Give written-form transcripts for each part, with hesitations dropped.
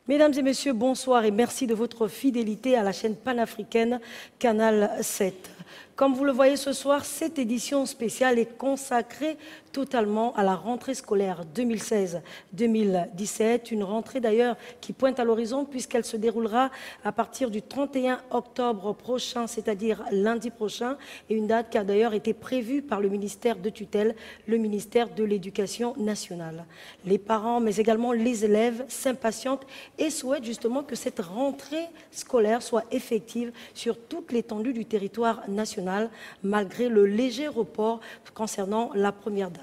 Mesdames et messieurs, bonsoir et merci de votre fidélité à la chaîne panafricaine Canal 7. Comme vous le voyez ce soir, cette édition spéciale est consacrée totalement à la rentrée scolaire 2016-2017. Une rentrée d'ailleurs qui pointe à l'horizon puisqu'elle se déroulera à partir du 31 octobre prochain, c'est-à-dire lundi prochain, et une date qui a d'ailleurs été prévue par le ministère de tutelle, le ministère de l'Éducation nationale. Les parents, mais également les élèves s'impatientent et souhaitent justement que cette rentrée scolaire soit effective sur toute l'étendue du territoire national, malgré le léger report concernant la première date.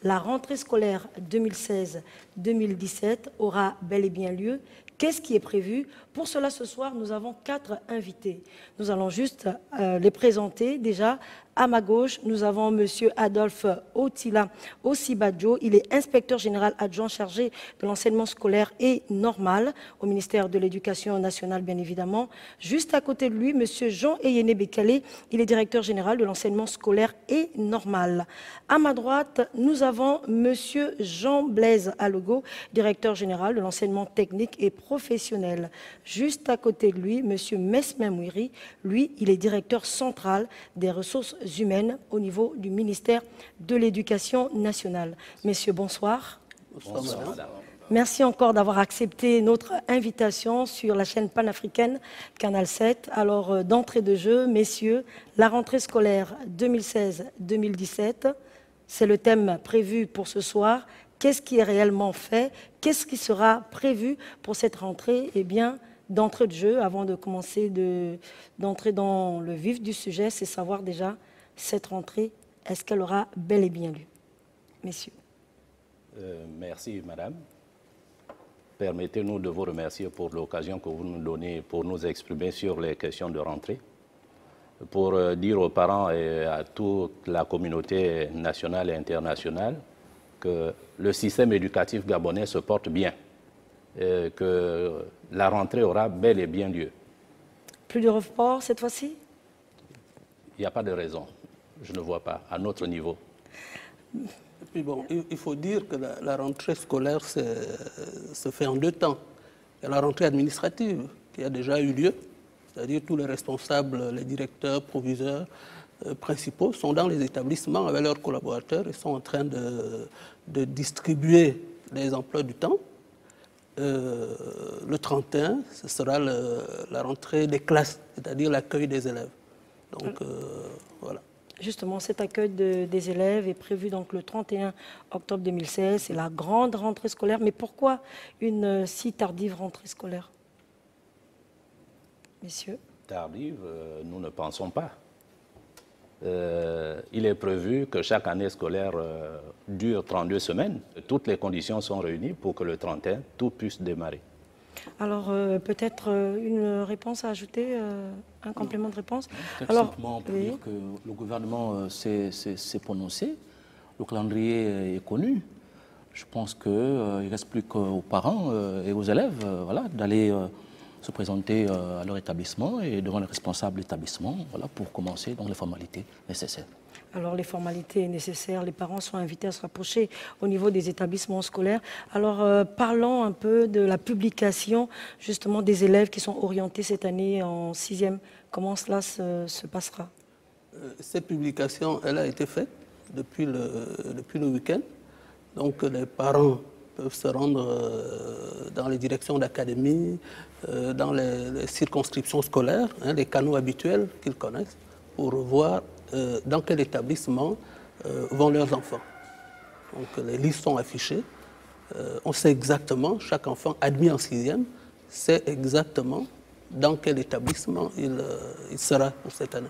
La rentrée scolaire 2016-2017 aura bel et bien lieu. Qu'est-ce qui est prévu? Pour cela, ce soir, nous avons 4 invités. Nous allons juste les présenter. Déjà, à ma gauche, nous avons M. Adolphe Otila Osibadjo. Il est inspecteur général adjoint chargé de l'enseignement scolaire et normal au ministère de l'Éducation nationale, bien évidemment. Juste à côté de lui, M. Jean Eyene Bekale. Il est directeur général de l'enseignement scolaire et normal. À ma droite, nous avons M. Jean-Blaise Alogo, directeur général de l'enseignement technique et professionnel. Juste à côté de lui, M. Mesme Mouiri, lui, il est directeur central des ressources humaines au niveau du ministère de l'Éducation nationale. Messieurs, bonsoir. Bonsoir, madame. Merci encore d'avoir accepté notre invitation sur la chaîne panafricaine Canal 7. Alors, d'entrée de jeu, messieurs, la rentrée scolaire 2016-2017, c'est le thème prévu pour ce soir. Qu'est-ce qui est réellement fait? Qu'est-ce qui sera prévu pour cette rentrée? Eh bien, d'entrée de jeu, avant de commencer d'entrer dans le vif du sujet, c'est savoir déjà cette rentrée, est-ce qu'elle aura bel et bien lieu? Messieurs. Merci, madame. Permettez-nous de vous remercier pour l'occasion que vous nous donnez pour nous exprimer sur les questions de rentrée. Pour dire aux parents et à toute la communauté nationale et internationale que le système éducatif gabonais se porte bien. Que la rentrée aura bel et bien lieu. Plus de report cette fois-ci? Il n'y a pas de raison. Je ne vois pas, à notre niveau. Et puis bon, il faut dire que la rentrée scolaire se fait en 2 temps. Il y a la rentrée administrative qui a déjà eu lieu, c'est-à-dire tous les responsables, les directeurs, proviseurs, principaux sont dans les établissements avec leurs collaborateurs et sont en train de distribuer les emplois du temps. Le 31, ce sera la rentrée des classes, c'est-à-dire l'accueil des élèves. Donc, voilà. Justement, cet accueil des élèves est prévu donc le 31 octobre 2016. C'est la grande rentrée scolaire. Mais pourquoi une si tardive rentrée scolaire? Messieurs. Tardive, nous ne pensons pas. Il est prévu que chaque année scolaire dure 32 semaines. Toutes les conditions sont réunies pour que le 31, tout puisse démarrer. Alors, peut-être une réponse à ajouter, un complément de réponse. Alors, simplement pour dire que le gouvernement s'est prononcé, le calendrier est connu. Je pense qu'il ne reste plus qu'aux parents et aux élèves voilà, d'aller se présenter à leur établissement et devant les responsables d'établissement voilà, pour commencer dans les formalités nécessaires. Alors, les formalités nécessaires, les parents sont invités à se rapprocher au niveau des établissements scolaires. Alors, parlons un peu de la publication, justement, des élèves qui sont orientés cette année en 6e. Comment cela se passera? Cette publication, elle a été faite depuis le week-end. Donc, les parents peuvent se rendre dans les directions d'académie, dans les circonscriptions scolaires, hein, les canaux habituels qu'ils connaissent, pour voir dans quel établissement vont leurs enfants. Donc les listes sont affichées. On sait exactement, chaque enfant admis en 6e, sait exactement dans quel établissement il sera pour cette année.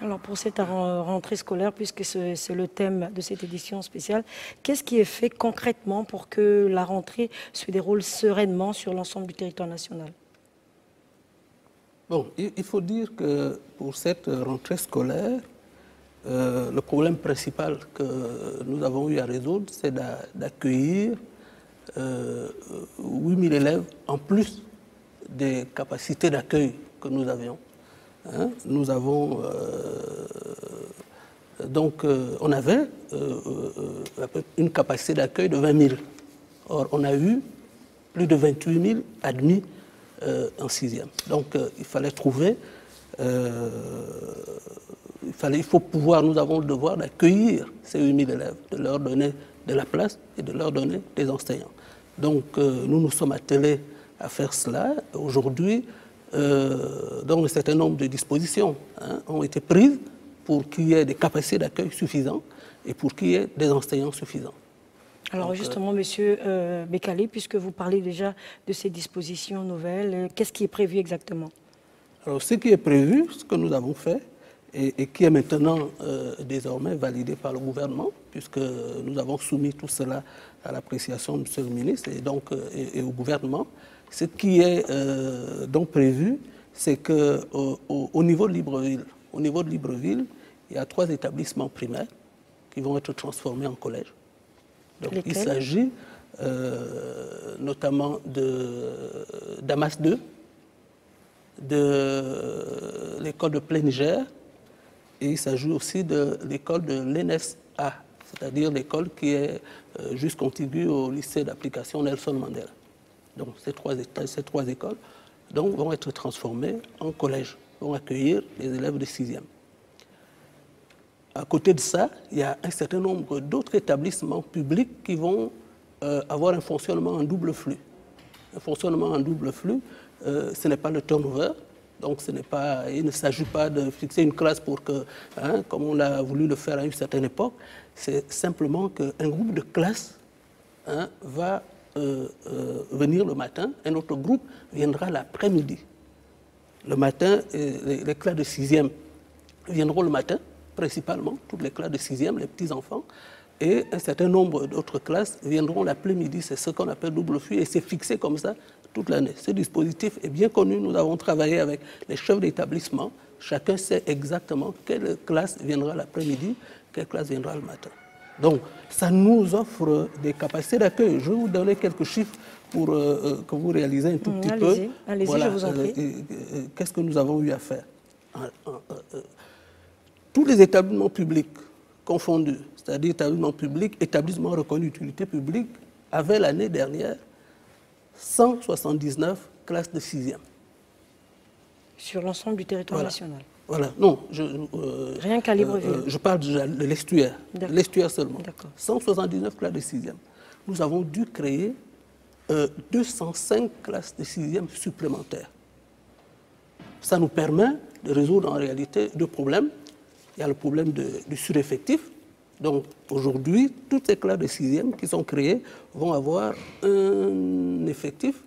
Alors pour cette rentrée scolaire, puisque c'est le thème de cette édition spéciale, qu'est-ce qui est fait concrètement pour que la rentrée se déroule sereinement sur l'ensemble du territoire national? Bon, il faut dire que pour cette rentrée scolaire, le problème principal que nous avons eu à résoudre, c'est d'accueillir 8000 élèves en plus des capacités d'accueil que nous avions. hein, nous avons... on avait une capacité d'accueil de 20 000. Or, on a eu plus de 28 000 admis en 6e. Donc, il fallait trouver... il faut pouvoir, nous avons le devoir d'accueillir ces 8 000 élèves, de leur donner de la place et de leur donner des enseignants. Donc, nous nous sommes attelés à faire cela. Aujourd'hui, un certain nombre de dispositions ont été prises pour qu'il y ait des capacités d'accueil suffisantes et pour qu'il y ait des enseignants suffisants. Alors donc, justement, Monsieur Bekale, puisque vous parlez déjà de ces dispositions nouvelles, qu'est-ce qui est prévu exactement? Alors, ce qui est prévu, ce que nous avons fait, et qui est maintenant désormais validé par le gouvernement, puisque nous avons soumis tout cela à l'appréciation de M. le ministre et au gouvernement. Ce qui est donc prévu, c'est qu'au niveau de Libreville, il y a 3 établissements primaires qui vont être transformés en collèges. Donc, il s'agit notamment de Damas 2, de l'école de Plein Niger, et il s'agit aussi de l'école de l'ENSA, c'est-à-dire l'école qui est juste contiguë au lycée d'application Nelson Mandela. Donc ces trois écoles donc, vont être transformées en collège, vont accueillir les élèves de 6e. À côté de ça, il y a un certain nombre d'autres établissements publics qui vont avoir un fonctionnement en double flux. Un fonctionnement en double flux, ce n'est pas le turnover. Donc il ne s'agit pas de fixer une classe pour que, comme on a voulu le faire à une certaine époque, c'est simplement qu'un groupe de classes va venir le matin, un autre groupe viendra l'après-midi. Le matin, les classes de 6e viendront le matin, principalement, toutes les classes de 6e, les petits-enfants, et un certain nombre d'autres classes viendront l'après-midi. C'est ce qu'on appelle double flux, et c'est fixé comme ça toute l'année. Ce dispositif est bien connu. Nous avons travaillé avec les chefs d'établissement. Chacun sait exactement quelle classe viendra l'après-midi, quelle classe viendra le matin. Donc, ça nous offre des capacités d'accueil. Je vais vous donner quelques chiffres pour que vous réalisez un tout petit peu. Allez-y, voilà, je vous en prie. Qu'est-ce que nous avons eu à faire? Tous les établissements publics confondus, c'est-à-dire établissements publics, établissements reconnus d'utilité publique, avaient l'année dernière 179 classes de 6e. Sur l'ensemble du territoire national? Voilà, non. Rien qu'à Libreville. Je parle de l'estuaire, l'estuaire seulement. 179 classes de 6e. Nous avons dû créer 205 classes de 6e supplémentaires. Ça nous permet de résoudre en réalité 2 problèmes. Il y a le problème du sureffectif. Donc aujourd'hui, toutes ces classes de 6e qui sont créées vont avoir un effectif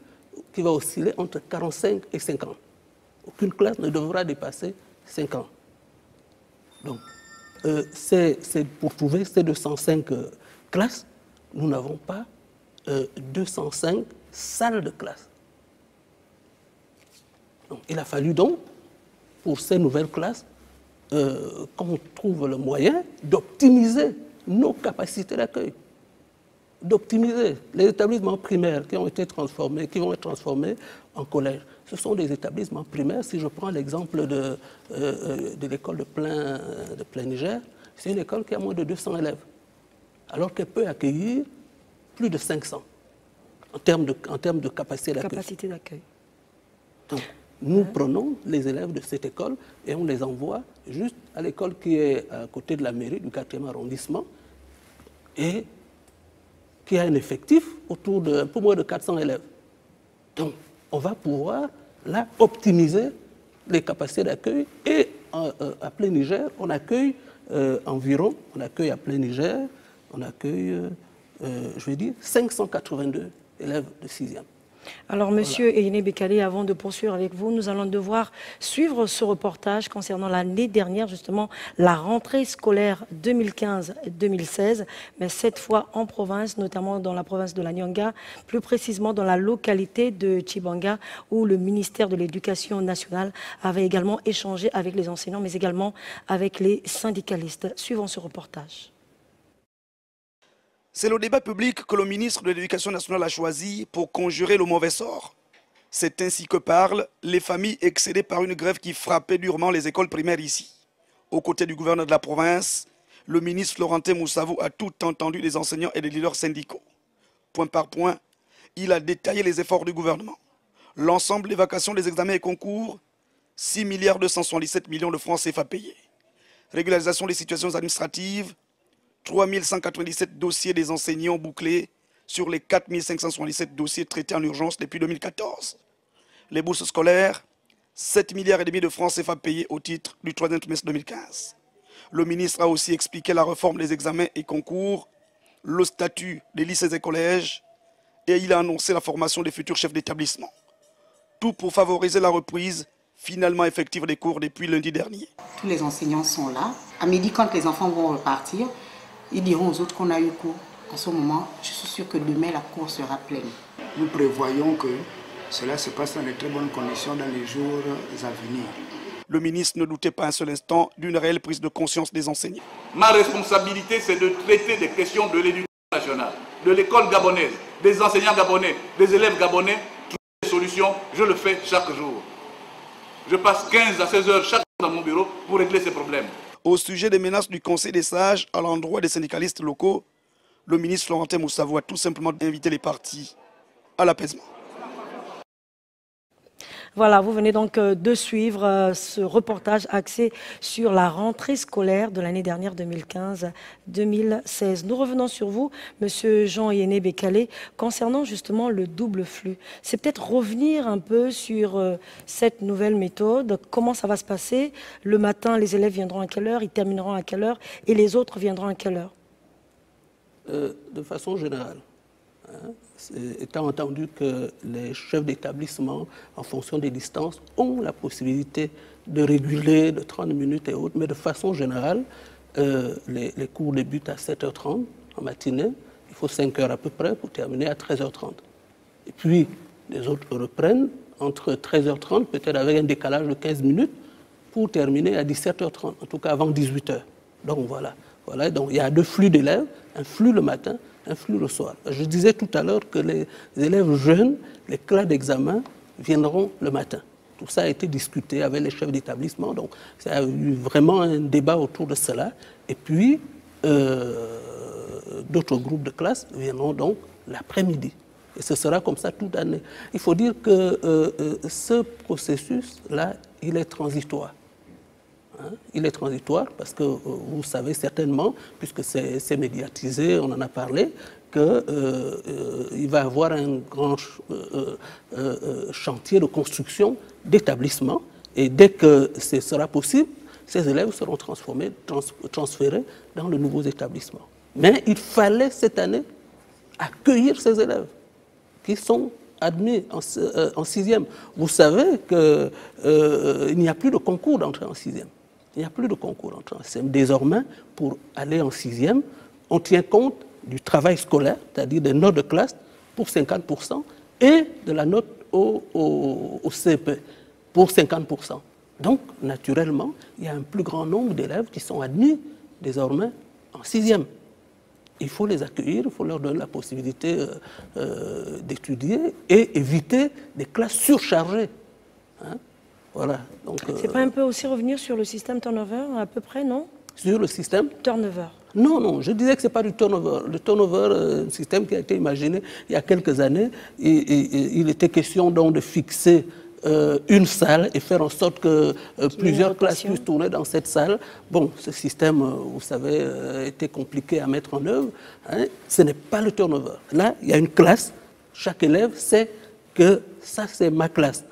qui va osciller entre 45 et 50. Aucune classe ne devra dépasser 5 ans. Donc, c'est pour trouver ces 205 classes, nous n'avons pas 205 salles de classe. Donc, il a fallu donc, pour ces nouvelles classes, qu'on trouve le moyen d'optimiser nos capacités d'accueil, d'optimiser les établissements primaires qui ont été transformés, qui vont être transformés en collèges. Ce sont des établissements primaires. Si je prends l'exemple de l'école de Plein Niger, c'est une école qui a moins de 200 élèves, alors qu'elle peut accueillir plus de 500 en termes de capacité d'accueil. Donc, nous prenons les élèves de cette école et on les envoie juste à l'école qui est à côté de la mairie du 4e arrondissement et qui a un effectif autour d'un peu moins de 400 élèves. Donc, on va pouvoir là optimiser les capacités d'accueil et à Plein Niger, on accueille à Plein Niger, on accueille, je vais dire, 582 élèves de 6e. Alors, Monsieur Eyine Bekale, avant de poursuivre avec vous, nous allons devoir suivre ce reportage concernant l'année dernière, justement, la rentrée scolaire 2015-2016, mais cette fois en province, notamment dans la province de la Nyanga, plus précisément dans la localité de Tchibanga, où le ministère de l'Éducation nationale avait également échangé avec les enseignants, mais également avec les syndicalistes. Suivons ce reportage. C'est le débat public que le ministre de l'Éducation nationale a choisi pour conjurer le mauvais sort. C'est ainsi que parlent les familles excédées par une grève qui frappait durement les écoles primaires ici. Aux côtés du gouverneur de la province, le ministre Florentin Moussavou a tout entendu des enseignants et des leaders syndicaux. Point par point, il a détaillé les efforts du gouvernement. L'ensemble des vacations des examens et concours, 6 milliards 277 millions de francs CFA payés. Régularisation des situations administratives, 3197 dossiers des enseignants bouclés sur les 4577 dossiers traités en urgence depuis 2014. Les bourses scolaires, 7 milliards et demi de francs CFA payés au titre du 3e trimestre 2015. Le ministre a aussi expliqué la réforme des examens et concours, le statut des lycées et collèges, et il a annoncé la formation des futurs chefs d'établissement. Tout pour favoriser la reprise finalement effective des cours depuis lundi dernier. Tous les enseignants sont là. À midi, quand les enfants vont repartir, ils diront aux autres qu'on a eu cours. En ce moment, je suis sûre que demain, la cour sera pleine. Nous prévoyons que cela se passe dans de très bonnes conditions dans les jours à venir. Le ministre ne doutait pas un seul instant d'une réelle prise de conscience des enseignants. Ma responsabilité, c'est de traiter des questions de l'éducation nationale, de l'école gabonaise, des enseignants gabonais, des élèves gabonais. Trouver des solutions, je le fais chaque jour. Je passe 15 à 16 heures chaque jour dans mon bureau pour régler ces problèmes. Au sujet des menaces du Conseil des sages à l'endroit des syndicalistes locaux, le ministre Florentin Moussavou a tout simplement invité les partis à l'apaisement. Voilà, vous venez donc de suivre ce reportage axé sur la rentrée scolaire de l'année dernière 2015-2016. Nous revenons sur vous, Monsieur Jean-Yéné Bécalé, concernant justement le double flux. C'est peut-être revenir un peu sur cette nouvelle méthode, comment ça va se passer. Le matin, les élèves viendront à quelle heure, ils termineront à quelle heure et les autres viendront à quelle heure? De façon générale, étant entendu que les chefs d'établissement, en fonction des distances, ont la possibilité de réguler de 30 minutes et autres, mais de façon générale, les cours débutent à 7h30 en matinée, il faut 5 heures à peu près pour terminer à 13h30. Et puis, les autres reprennent entre 13h30, peut-être avec un décalage de 15 minutes, pour terminer à 17h30, en tout cas avant 18h. Donc voilà. Voilà, donc il y a deux flux d'élèves, un flux le matin, un flux le soir. Je disais tout à l'heure que les élèves jeunes, les classes d'examen, viendront le matin. Tout ça a été discuté avec les chefs d'établissement, donc il y a eu vraiment un débat autour de cela. Et puis, d'autres groupes de classes viendront donc l'après-midi. Et ce sera comme ça toute l'année. Il faut dire que ce processus-là, il est transitoire. Il est transitoire parce que vous savez certainement, puisque c'est médiatisé, on en a parlé, qu'il va y avoir un grand chantier de construction d'établissements et dès que ce sera possible, ces élèves seront transférés dans de nouveaux établissements. Mais il fallait cette année accueillir ces élèves qui sont admis en sixième. Vous savez qu'il n'y a plus de concours d'entrée en sixième. Il n'y a plus de concours d'entrée en sixième. Désormais, pour aller en sixième, on tient compte du travail scolaire, c'est-à-dire des notes de classe pour 50% et de la note au CP pour 50%. Donc, naturellement, il y a un plus grand nombre d'élèves qui sont admis désormais en sixième. Il faut les accueillir, il faut leur donner la possibilité d'étudier et éviter des classes surchargées. Hein? Voilà. C'est pas un peu aussi revenir sur le système turnover, à peu près, non? Sur le système Turnover. Non, non, je disais que ce n'est pas du turnover. Le turnover, un système qui a été imaginé il y a quelques années, il était question donc de fixer une salle et faire en sorte que plusieurs classes puissent tourner dans cette salle. Bon, ce système, vous savez, était compliqué à mettre en œuvre. Hein. Ce n'est pas le turnover. Là, il y a une classe. Chaque élève sait que ça, c'est ma classe.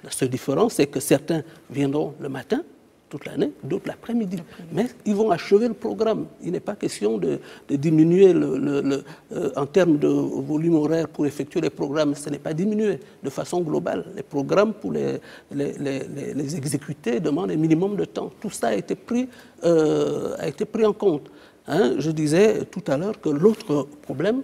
La seule différence, c'est que certains viendront le matin, toute l'année, d'autres l'après-midi. Mais ils vont achever le programme. Il n'est pas question de diminuer en termes de volume horaire pour effectuer les programmes. Ce n'est pas diminué de façon globale. Les programmes, pour les exécuter, demandent un minimum de temps. Tout ça a été pris en compte. Hein, je disais tout à l'heure que l'autre problème,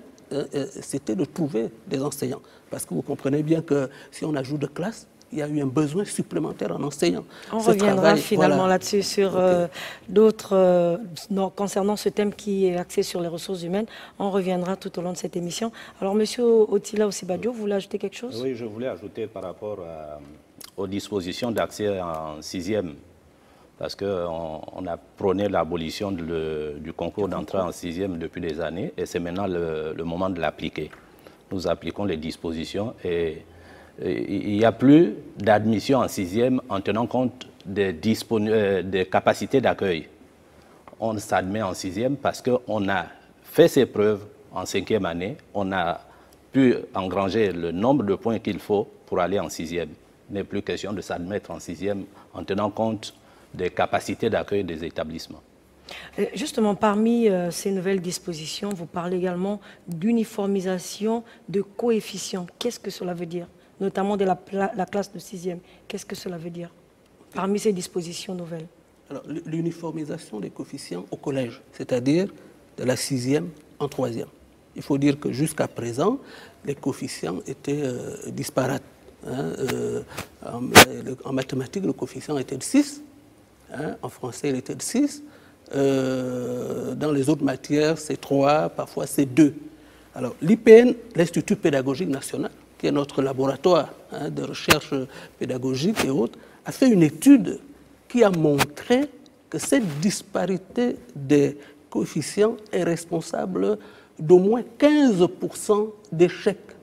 c'était de trouver des enseignants. Parce que vous comprenez bien que si on ajoute de classes, il y a eu un besoin supplémentaire en enseignants. On reviendra finalement là-dessus sur d'autres, concernant ce thème qui est axé sur les ressources humaines. On reviendra tout au long de cette émission. Alors, Monsieur Otila Osibadio, vous voulez ajouter quelque chose? Oui, je voulais ajouter par rapport aux dispositions d'accès en 6e, parce qu'on a prôné l'abolition du concours d'entrée en 6e depuis des années, et c'est maintenant le moment de l'appliquer. Nous appliquons les dispositions et il n'y a plus d'admission en 6e en tenant compte des capacités d'accueil. On s'admet en 6e parce qu'on a fait ses preuves en 5e année, on a pu engranger le nombre de points qu'il faut pour aller en 6e. Il n'est plus question de s'admettre en 6e en tenant compte des capacités d'accueil des établissements. Justement, parmi ces nouvelles dispositions, vous parlez également d'uniformisation de coefficients. Qu'est-ce que cela veut dire? Notamment de la classe de 6e. Qu'est-ce que cela veut dire parmi ces dispositions nouvelles? L'uniformisation des coefficients au collège, c'est-à-dire de la 6e en 3e. Il faut dire que jusqu'à présent, les coefficients étaient disparates. En mathématiques, le coefficient était de 6. En français, il était de 6. Dans les autres matières, c'est 3, parfois c'est 2. Alors, l'IPN, l'Institut pédagogique national, qui est notre laboratoire de recherche pédagogique et autres, a fait une étude qui a montré que cette disparité des coefficients est responsable d'au moins 15% d'échecs,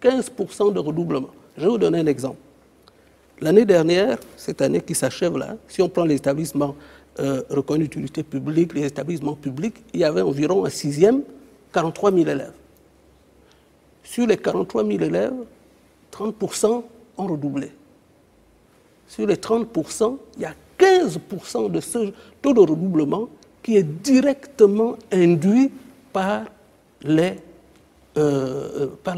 15% de redoublement. Je vais vous donner un exemple. L'année dernière, cette année qui s'achève là, si on prend les établissements reconnus d'utilité publique, les établissements publics, il y avait environ en 6e 43 000 élèves. Sur les 43 000 élèves, 30% ont redoublé. Sur les 30%, il y a 15% de ce taux de redoublement qui est directement induit par les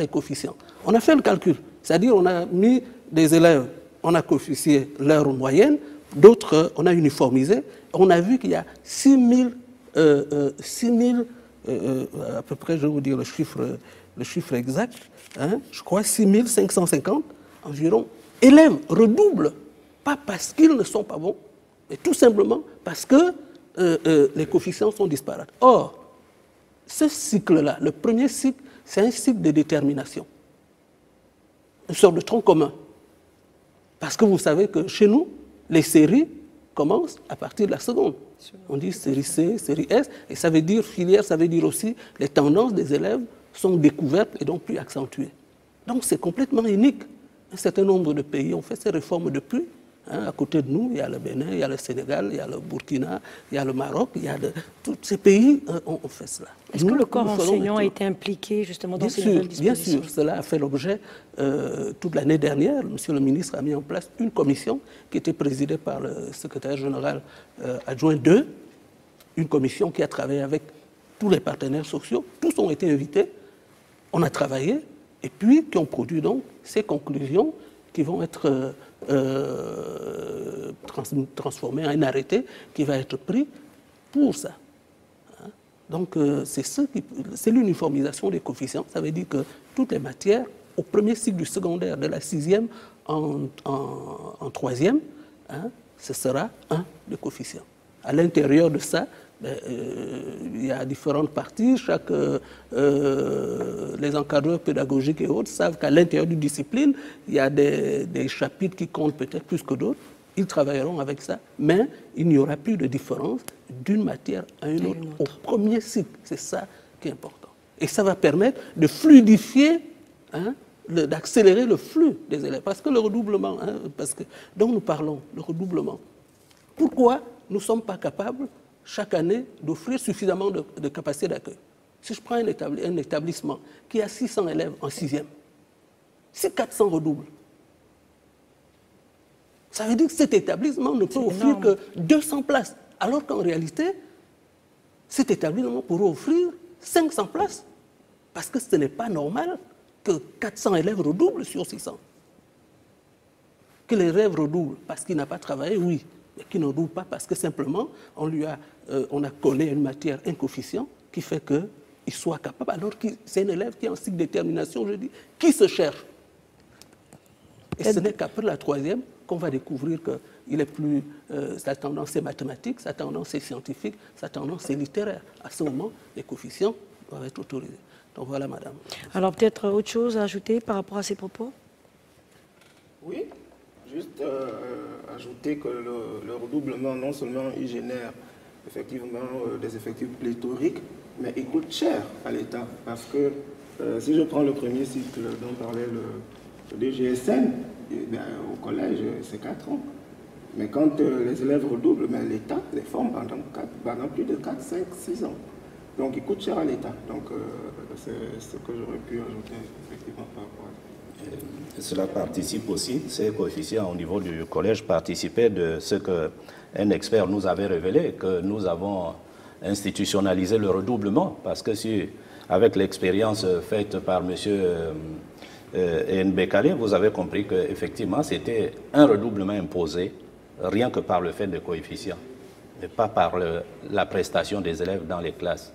coefficients. On a fait le calcul, c'est-à-dire on a mis des élèves, on a coefficié leur moyenne, d'autres on a uniformisé, on a vu qu'il y a 6 000 à peu près, je vais vous dire le chiffre exact, je crois 6 550 environ, élèves redoublent, pas parce qu'ils ne sont pas bons, mais tout simplement parce que les coefficients sont disparates. Or, ce cycle-là, le premier cycle, c'est un cycle de détermination, une sorte de tronc commun. Parce que vous savez que chez nous, les séries commencent à partir de la seconde. On dit série C, série S, et ça veut dire filière, ça veut dire aussi les tendances des élèves sont découvertes et donc plus accentuées. Donc c'est complètement unique. Un certain nombre de pays ont fait ces réformes depuis. À côté de nous, il y a le Bénin, il y a le Sénégal, il y a le Burkina, il y a le Maroc, il y a tous ces pays ont fait cela. Est-ce que le corps enseignant a été impliqué justement dans ces nouvelles dispositions? Bien sûr, cela a fait l'objet toute l'année dernière. Monsieur le ministre a mis en place une commission qui était présidée par le secrétaire général adjoint 2, une commission qui a travaillé avec tous les partenaires sociaux, tous ont été invités, on a travaillé et puis qui ont produit donc ces conclusions qui vont être transformées en un arrêté qui va être pris pour ça. Donc c'est l'uniformisation des coefficients. Ça veut dire que toutes les matières, au premier cycle du secondaire, de la 6e en 3e, ce sera 1 de coefficient. À l'intérieur de ça, il y a différentes parties. Les encadreurs pédagogiques et autres savent qu'à l'intérieur d'une discipline, il y a des chapitres qui comptent peut-être plus que d'autres. Ils travailleront avec ça, mais il n'y aura plus de différence d'une matière à une autre. Au premier cycle, c'est ça qui est important. Et ça va permettre de fluidifier, d'accélérer le flux des élèves. Parce que le redoublement, dont nous parlons, le redoublement, pourquoi nous ne sommes pas capables chaque année d'offrir suffisamment de capacité d'accueil? Si je prends un établissement qui a 600 élèves en 6e, si 400 redoublent, ça veut dire que cet établissement ne peut offrir que 200 places. Alors qu'en réalité, cet établissement pourrait offrir 500 places. Parce que ce n'est pas normal que 400 élèves redoublent sur 600. Que l'élève redouble parce qu'il n'a pas travaillé, oui. Mais qui ne redouble pas parce que simplement, on a collé à une matière un coefficient qui fait qu'il soit capable. Alors que c'est un élève qui est en cycle de détermination, je dis, qui se cherche. Et ce n'est qu'après la troisième qu'on va découvrir qu'il est plus, sa tendance est mathématique, sa tendance est scientifique, sa tendance est littéraire. À ce moment, les coefficients doivent être autorisés. Donc voilà, madame. Alors peut-être autre chose à ajouter par rapport à ces propos? Oui, juste ajouter que le redoublement, non seulement il génère effectivement des effectifs pléthoriques, mais il coûte cher à l'État. Parce que si je prends le premier cycle dont parlait le DGSN, au collège, c'est 4 ans. Mais quand les élèves redoublent, l'État les forme pendant plus de 4, 5, 6 ans. Donc il coûte cher à l'État. Donc c'est ce que j'aurais pu ajouter effectivement par rapport à ça. Cela participe aussi, ces coefficients au niveau du collège participaient de ce qu'un expert nous avait révélé, que nous avons institutionnalisé le redoublement, parce que si, avec l'expérience faite par M. Mbekale, vous avez compris qu'effectivement c'était un redoublement imposé, rien que par le fait des coefficients, et pas par la prestation des élèves dans les classes.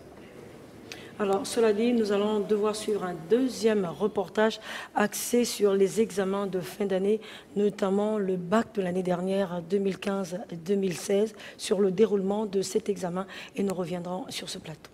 Alors, cela dit, nous allons devoir suivre un deuxième reportage axé sur les examens de fin d'année, notamment le bac de l'année dernière, 2015-2016, sur le déroulement de cet examen, et nous reviendrons sur ce plateau.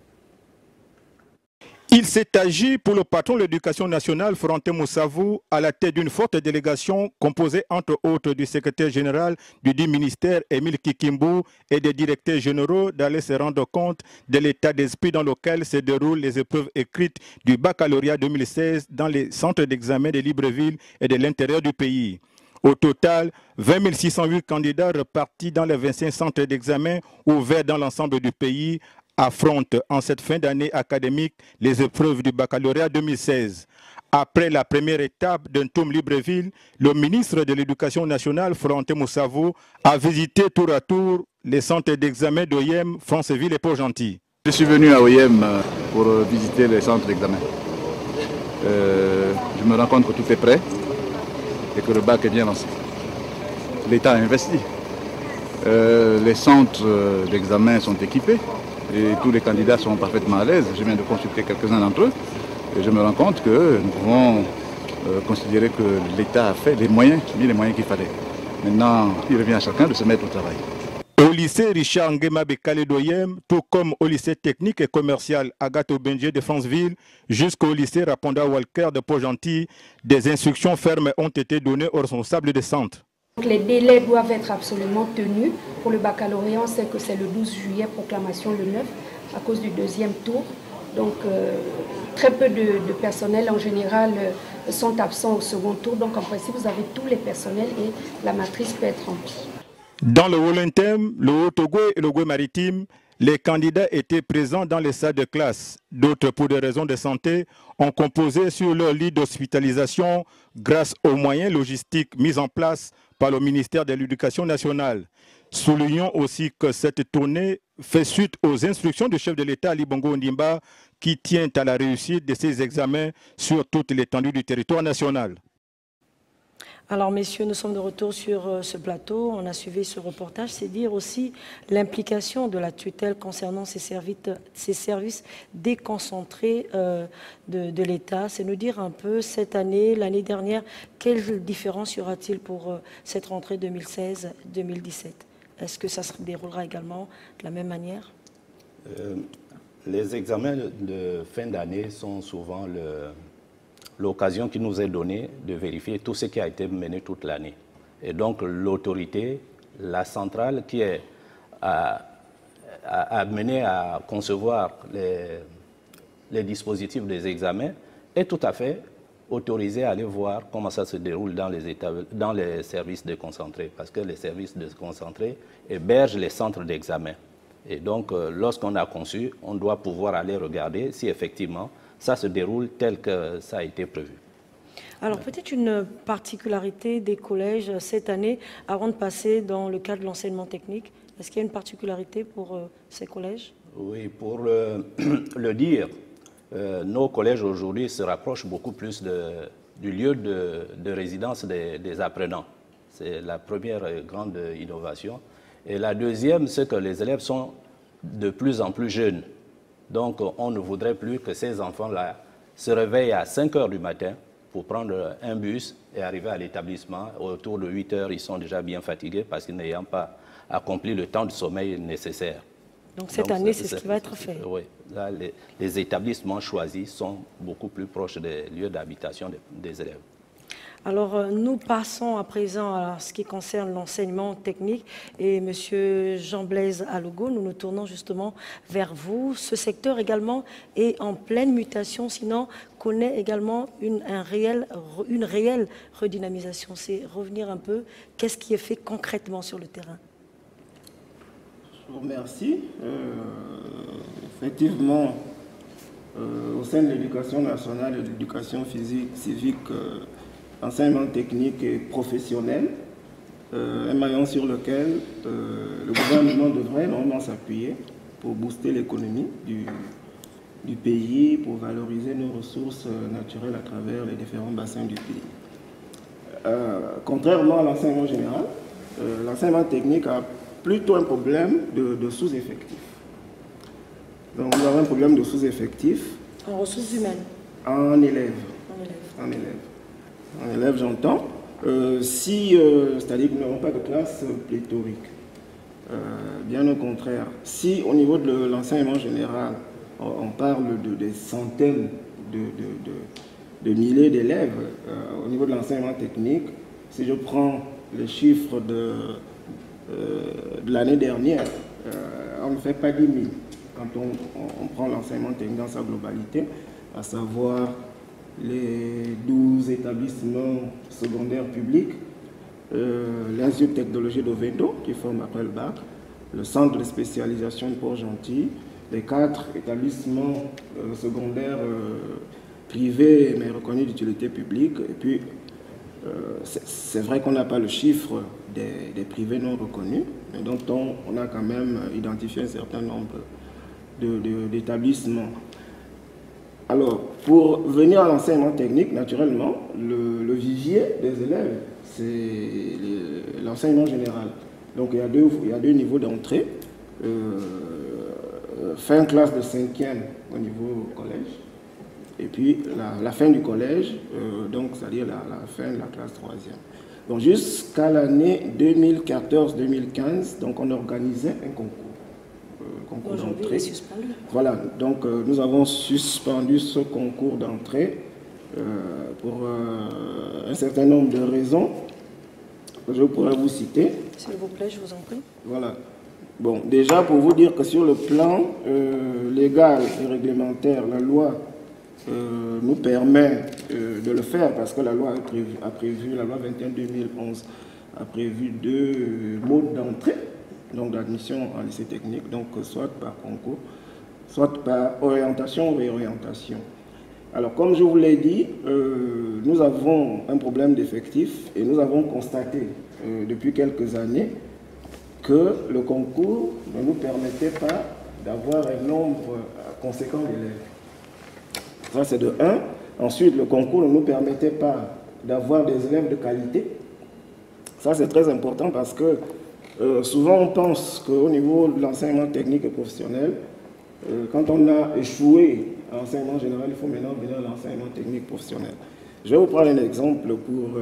Il s'est agi pour le patron de l'éducation nationale, Franté Moussavou, à la tête d'une forte délégation composée entre autres du secrétaire général du dit ministère, Émile Kikimbu, et des directeurs généraux, d'aller se rendre compte de l'état d'esprit dans lequel se déroulent les épreuves écrites du baccalauréat 2016 dans les centres d'examen de Libreville et de l'intérieur du pays. Au total, 20 608 candidats repartis dans les 25 centres d'examen ouverts dans l'ensemble du pays affrontent en cette fin d'année académique les épreuves du baccalauréat 2016. Après la première étape d'Ntoum Libreville, le ministre de l'Éducation nationale, Franté Moussavou, a visité tour à tour les centres d'examen d'Oyem, Franceville et Port-Gentil. Je suis venu à Oyem pour visiter les centres d'examen. Je me rends compte que tout est prêt et que le bac est bien lancé. L'État a investi. Les centres d'examen sont équipés. Et tous les candidats sont parfaitement à l'aise. Je viens de consulter quelques-uns d'entre eux et je me rends compte que nous pouvons considérer que l'État a fait mis les moyens qu'il fallait. Maintenant, il revient à chacun de se mettre au travail. Au lycée Richard Nguema Bekale d'Oyem, tout comme au lycée technique et commercial Agathe Benje de Franceville, jusqu'au lycée Raponda Walker de Port-Gentil, des instructions fermes ont été données aux responsables des centres. Les délais doivent être absolument tenus. Pour le baccalauréat, on sait que c'est le 12 juillet, proclamation le 9, à cause du deuxième tour. Donc, très peu de personnel en général sont absents au second tour. Donc, en principe, vous avez tous les personnels et la matrice peut être remplie. Dans le Wolontem, le Haut-Ogooué et le Ogooué maritime, les candidats étaient présents dans les salles de classe. D'autres, pour des raisons de santé, ont composé sur leur lit d'hospitalisation grâce aux moyens logistiques mis en place par le ministère de l'Éducation nationale. Soulignons aussi que cette tournée fait suite aux instructions du chef de l'État Ali Bongo Ondimba qui tient à la réussite de ces examens sur toute l'étendue du territoire national. Alors, messieurs, nous sommes de retour sur ce plateau. On a suivi ce reportage. C'est dire aussi l'implication de la tutelle concernant ces services déconcentrés de l'État. C'est nous dire un peu, cette année, l'année dernière, quelle différence y aura-t-il pour cette rentrée 2016-2017? Est-ce que ça se déroulera également de la même manière? Les examens de fin d'année sont souvent l'occasion qui nous est donnée de vérifier tout ce qui a été mené toute l'année. Et donc l'autorité, la centrale qui est amenée à concevoir les dispositifs des examens est tout à fait autorisée à aller voir comment ça se déroule dans les services déconcentrés, parce que les services déconcentrés hébergent les centres d'examen. Et donc lorsqu'on a conçu, on doit pouvoir aller regarder si effectivement ça se déroule tel que ça a été prévu. Alors peut-être une particularité des collèges cette année, avant de passer dans le cadre de l'enseignement technique, est-ce qu'il y a une particularité pour ces collèges? Oui, pour le dire, nos collèges aujourd'hui se rapprochent beaucoup plus du lieu de résidence des apprenants. C'est la première grande innovation. Et la deuxième, c'est que les élèves sont de plus en plus jeunes. Donc, on ne voudrait plus que ces enfants-là se réveillent à 5 h du matin pour prendre un bus et arriver à l'établissement. Autour de 8 heures, ils sont déjà bien fatigués parce qu'ils n'ayant pas accompli le temps de sommeil nécessaire. Donc cette année, c'est ce qui va être fait. Oui, là, les établissements choisis sont beaucoup plus proches des lieux d'habitation des élèves. Alors, nous passons à présent à ce qui concerne l'enseignement technique. Et M. Jean-Blaise Alogo, nous nous tournons justement vers vous. Ce secteur également est en pleine mutation, sinon connaît également une réelle redynamisation. C'est revenir un peu, qu'est-ce qui est fait concrètement sur le terrain? Je vous remercie. Effectivement, au sein de l'éducation nationale et de l'éducation civique, enseignement technique et professionnel, un maillon sur lequel le gouvernement devrait normalement s'appuyer pour booster l'économie du pays, pour valoriser nos ressources naturelles à travers les différents bassins du pays. Contrairement à l'enseignement général, l'enseignement technique a plutôt un problème de sous-effectif. Donc nous avons un problème de sous-effectif. En ressources humaines. En élèves. En élèves, j'entends. C'est-à-dire que nous n'avons pas de classe pléthorique. Bien au contraire. Si au niveau de l'enseignement général, on parle des centaines de milliers d'élèves, au niveau de l'enseignement technique, si je prends les chiffres de l'année dernière, on ne fait pas 10 000 quand on prend l'enseignement technique dans sa globalité, à savoir les 12 établissements secondaires publics, l'Institut de technologie d'Oviedo qui forme après le bac, le centre de spécialisation de Port-Gentil, les 4 établissements secondaires privés mais reconnus d'utilité publique, et puis c'est vrai qu'on n'a pas le chiffre des privés non reconnus, mais dont on a quand même identifié un certain nombre d'établissements. Alors, pour venir à l'enseignement technique, naturellement, le vivier des élèves, c'est l'enseignement général. Donc, il y a deux niveaux d'entrée. Fin classe de 5e au niveau collège, et puis la fin du collège, donc c'est-à-dire la fin de la classe 3e. Donc, jusqu'à l'année 2014-2015, donc on organisait un concours. Aujourd'hui, il est suspendu. Voilà, donc nous avons suspendu ce concours d'entrée pour un certain nombre de raisons que je pourrais vous citer. S'il vous plaît, je vous en prie. Voilà. Bon, déjà pour vous dire que sur le plan légal et réglementaire, la loi nous permet de le faire parce que la loi a prévu, la loi 21-2011 a prévu 2 modes d'entrée, donc d'admission en lycée technique, donc soit par concours, soit par orientation ou réorientation. Alors, comme je vous l'ai dit, nous avons un problème d'effectifs et nous avons constaté depuis quelques années que le concours ne nous permettait pas d'avoir un nombre conséquent d'élèves. Ça, c'est de 1. Ensuite, le concours ne nous permettait pas d'avoir des élèves de qualité. Ça, c'est très important parce que souvent, on pense qu'au niveau de l'enseignement technique et professionnel, quand on a échoué à l'enseignement général, il faut maintenant venir à l'enseignement technique professionnel. Je vais vous prendre un exemple pour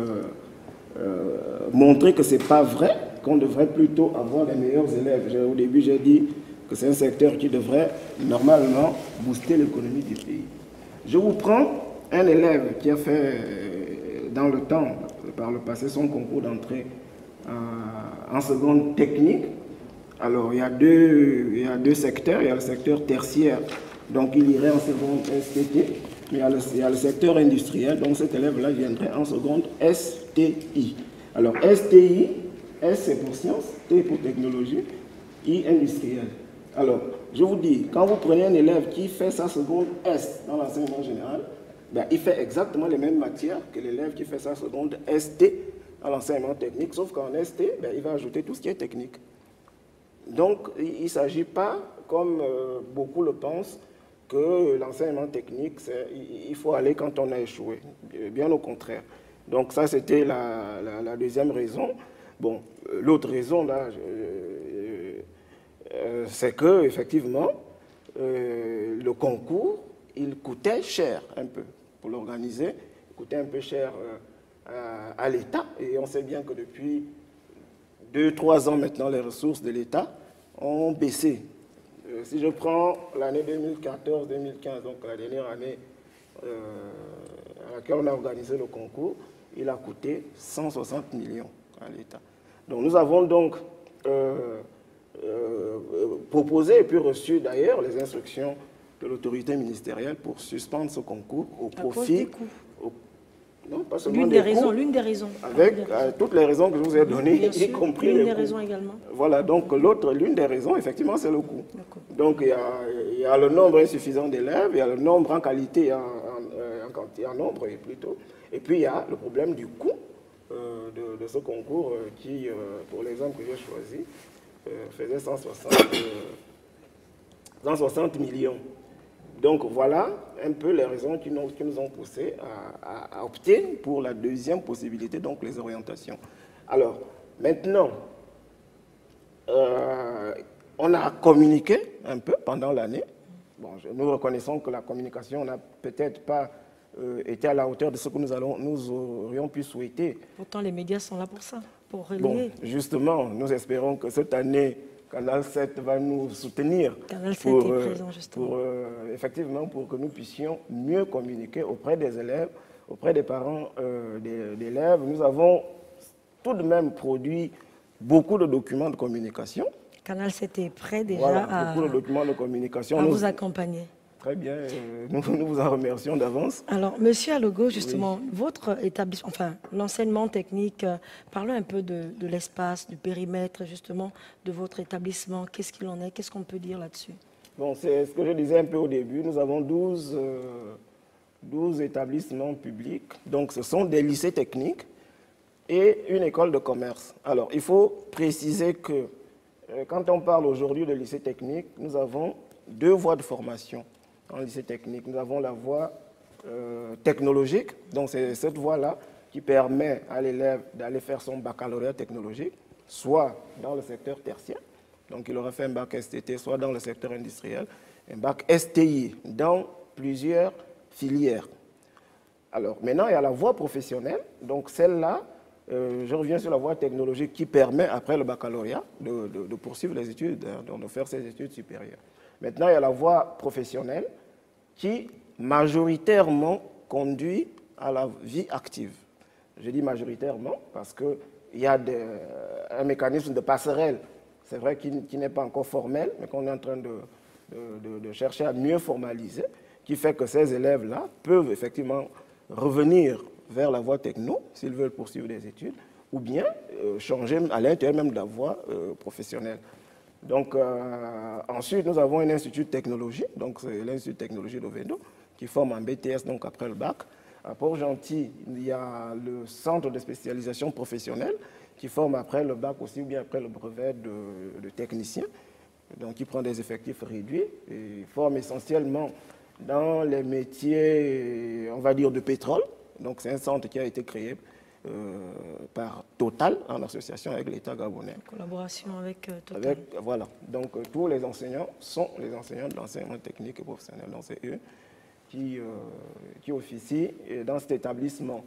montrer que ce n'est pas vrai, qu'on devrait plutôt avoir les meilleurs élèves. Au début, j'ai dit que c'est un secteur qui devrait normalement booster l'économie du pays. Je vous prends un élève qui a fait dans le temps, par le passé, son concours d'entrée en seconde technique. Alors, il y a deux secteurs. Il y a le secteur tertiaire, donc il irait en seconde STT. Mais il y a le secteur industriel, donc cet élève-là viendrait en seconde STI. Alors, STI, S c'est pour sciences, T pour technologie, I industriel. Alors, je vous dis, quand vous prenez un élève qui fait sa seconde S dans l'enseignement général, ben, il fait exactement les mêmes matières que l'élève qui fait sa seconde ST dans l'enseignement technique, sauf qu'en ST, ben, il va ajouter tout ce qui est technique. Donc, il ne s'agit pas, comme beaucoup le pensent, que l'enseignement technique, il faut aller quand on a échoué. Bien au contraire. Donc ça, c'était la deuxième raison. Bon, l'autre raison, là, c'est que effectivement, le concours, il coûtait cher un peu pour l'organiser. Il coûtait un peu cher à l'État. Et on sait bien que depuis 2-3 ans maintenant, les ressources de l'État ont baissé. Si je prends l'année 2014-2015, donc la dernière année à laquelle on a organisé le concours, il a coûté 160 millions à l'État. Donc nous avons donc proposé et puis reçu d'ailleurs les instructions de l'autorité ministérielle pour suspendre ce concours au profit... Non, pas seulement l'une des raisons. Avec toutes les raisons que je vous ai données, y compris les coûts. L'une des raisons également. Voilà, donc l'une des raisons, effectivement, c'est le coût. Donc il y a le nombre insuffisant d'élèves, il y a le nombre en qualité, en nombre plutôt, et puis il y a le problème du coût de ce concours qui, pour l'exemple que j'ai choisi, faisait 160 millions. Donc voilà un peu les raisons qui nous ont poussés à opter pour la deuxième possibilité, donc les orientations. Alors maintenant, on a communiqué un peu pendant l'année. Bon, nous reconnaissons que la communication n'a peut-être pas été à la hauteur de ce que nous aurions pu souhaiter. Pourtant, les médias sont là pour ça, pour relayer. Bon, justement, nous espérons que cette année, Canal 7 va nous soutenir effectivement pour que nous puissions mieux communiquer auprès des élèves, auprès des parents d'élèves. Nous avons tout de même produit beaucoup de documents de communication. Canal 7 est prêt déjà beaucoup de documents de communication. À vous accompagner. Très bien, nous vous en remercions d'avance. Alors, Monsieur Alogo, justement, votre établissement, enfin, l'enseignement technique, parlons un peu de l'espace, du périmètre, justement, de votre établissement. Qu'est-ce qu'il en est? Qu'est-ce qu'on peut dire là-dessus? Bon, c'est ce que je disais un peu au début. Nous avons 12 établissements publics. Donc, ce sont des lycées techniques et une école de commerce. Alors, il faut préciser que quand on parle aujourd'hui de lycée technique, nous avons 2 voies de formation. En lycée technique, nous avons la voie technologique, donc c'est cette voie-là qui permet à l'élève d'aller faire son baccalauréat technologique, soit dans le secteur tertiaire, donc il aura fait un bac STT, soit dans le secteur industriel, un bac STI, dans plusieurs filières. Alors maintenant, il y a la voie professionnelle, donc celle-là, je reviens sur la voie technologique qui permet, après le baccalauréat, de poursuivre les études, de faire ses études supérieures. Maintenant, il y a la voie professionnelle qui majoritairement conduit à la vie active. Je dis majoritairement parce qu'il y a un mécanisme de passerelle, c'est vrai qui n'est pas encore formel, mais qu'on est en train de chercher à mieux formaliser, qui fait que ces élèves-là peuvent effectivement revenir vers la voie techno, s'ils veulent poursuivre des études, ou bien changer à l'intérieur même de la voie professionnelle. Donc, ensuite, nous avons un institut de technologie, donc c'est l'Institut de technologie d'Ovendo, qui forme en BTS, donc après le bac. À Port-Gentil, il y a le centre de spécialisation professionnelle, qui forme après le bac aussi, ou bien après le brevet de technicien, donc qui prend des effectifs réduits, et forme essentiellement dans les métiers, on va dire, de pétrole. Donc, c'est un centre qui a été créé par Total, en association avec l'État gabonais. En collaboration avec Total. Voilà. Donc, tous les enseignants sont les enseignants de l'enseignement technique et professionnel. Donc, c'est eux qui officient dans cet établissement.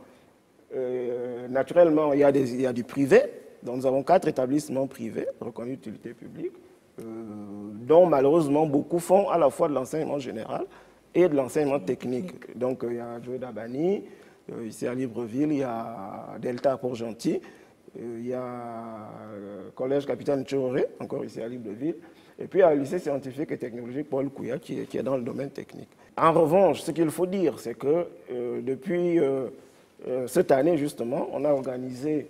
Naturellement, il y a du privé. Donc, nous avons 4 établissements privés reconnus d'utilité publique, dont malheureusement beaucoup font à la fois de l'enseignement général et de l'enseignement technique. Donc, il y a Joe Dabani, ici à Libreville, il y a Delta à Port-Gentil, il y a le collège Capitaine Tchoré, encore ici à Libreville, et puis il y a le lycée scientifique et technologique Paul Kouya qui est dans le domaine technique. En revanche, ce qu'il faut dire, c'est que depuis cette année, justement, on a organisé